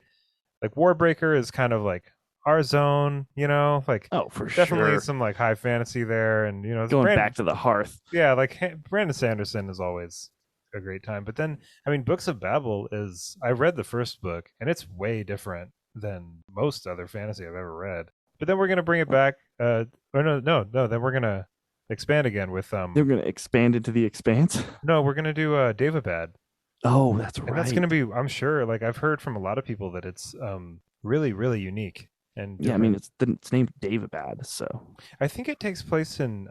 like Warbreaker is kind of like our zone, like Oh, for definitely sure. some like high fantasy there, and it's Going Brandon. back to the hearth. Yeah, like Brandon Sanderson is always a great time. But then, I mean, Books of Babel is I read the first book and it's way different than most other fantasy I've ever read. But then we're gonna bring it back. Or no. Then we're gonna expand again with They're going to expand into the expanse. no, we're gonna do Daevabad, Oh, that's and that's gonna right. be I'm sure like I've heard from a lot of people that it's really really unique. and Yeah, I mean different. it's named Daevabad, so I think it takes place in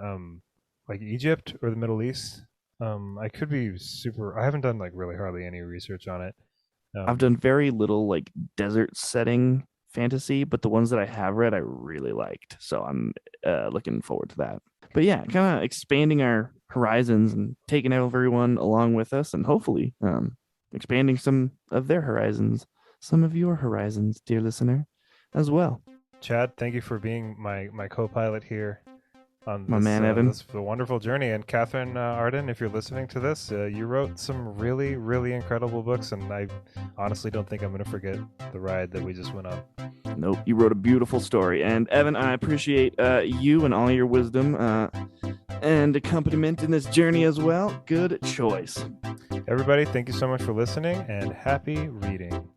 like Egypt or the Middle East. I could be super. I haven't done like really hardly any research on it. I've Um, done very little like desert setting fantasy, but the ones that I have read I really liked. So I'm looking forward to that. But yeah, kind of expanding our horizons and taking everyone along with us, and hopefully expanding some of their horizons, some of your horizons, dear listener, as well. Chad, thank you for being my co-pilot here on My man Evan. this wonderful journey. And Catherine Arden, if you're listening to this, you wrote some really really incredible books, and I honestly don't think I'm going to forget the ride that we just went on. Nope, you wrote a beautiful story. And Evan, I appreciate you and all your wisdom and accompaniment in this journey as well. Good choice. Everybody, thank you so much for listening, and happy reading.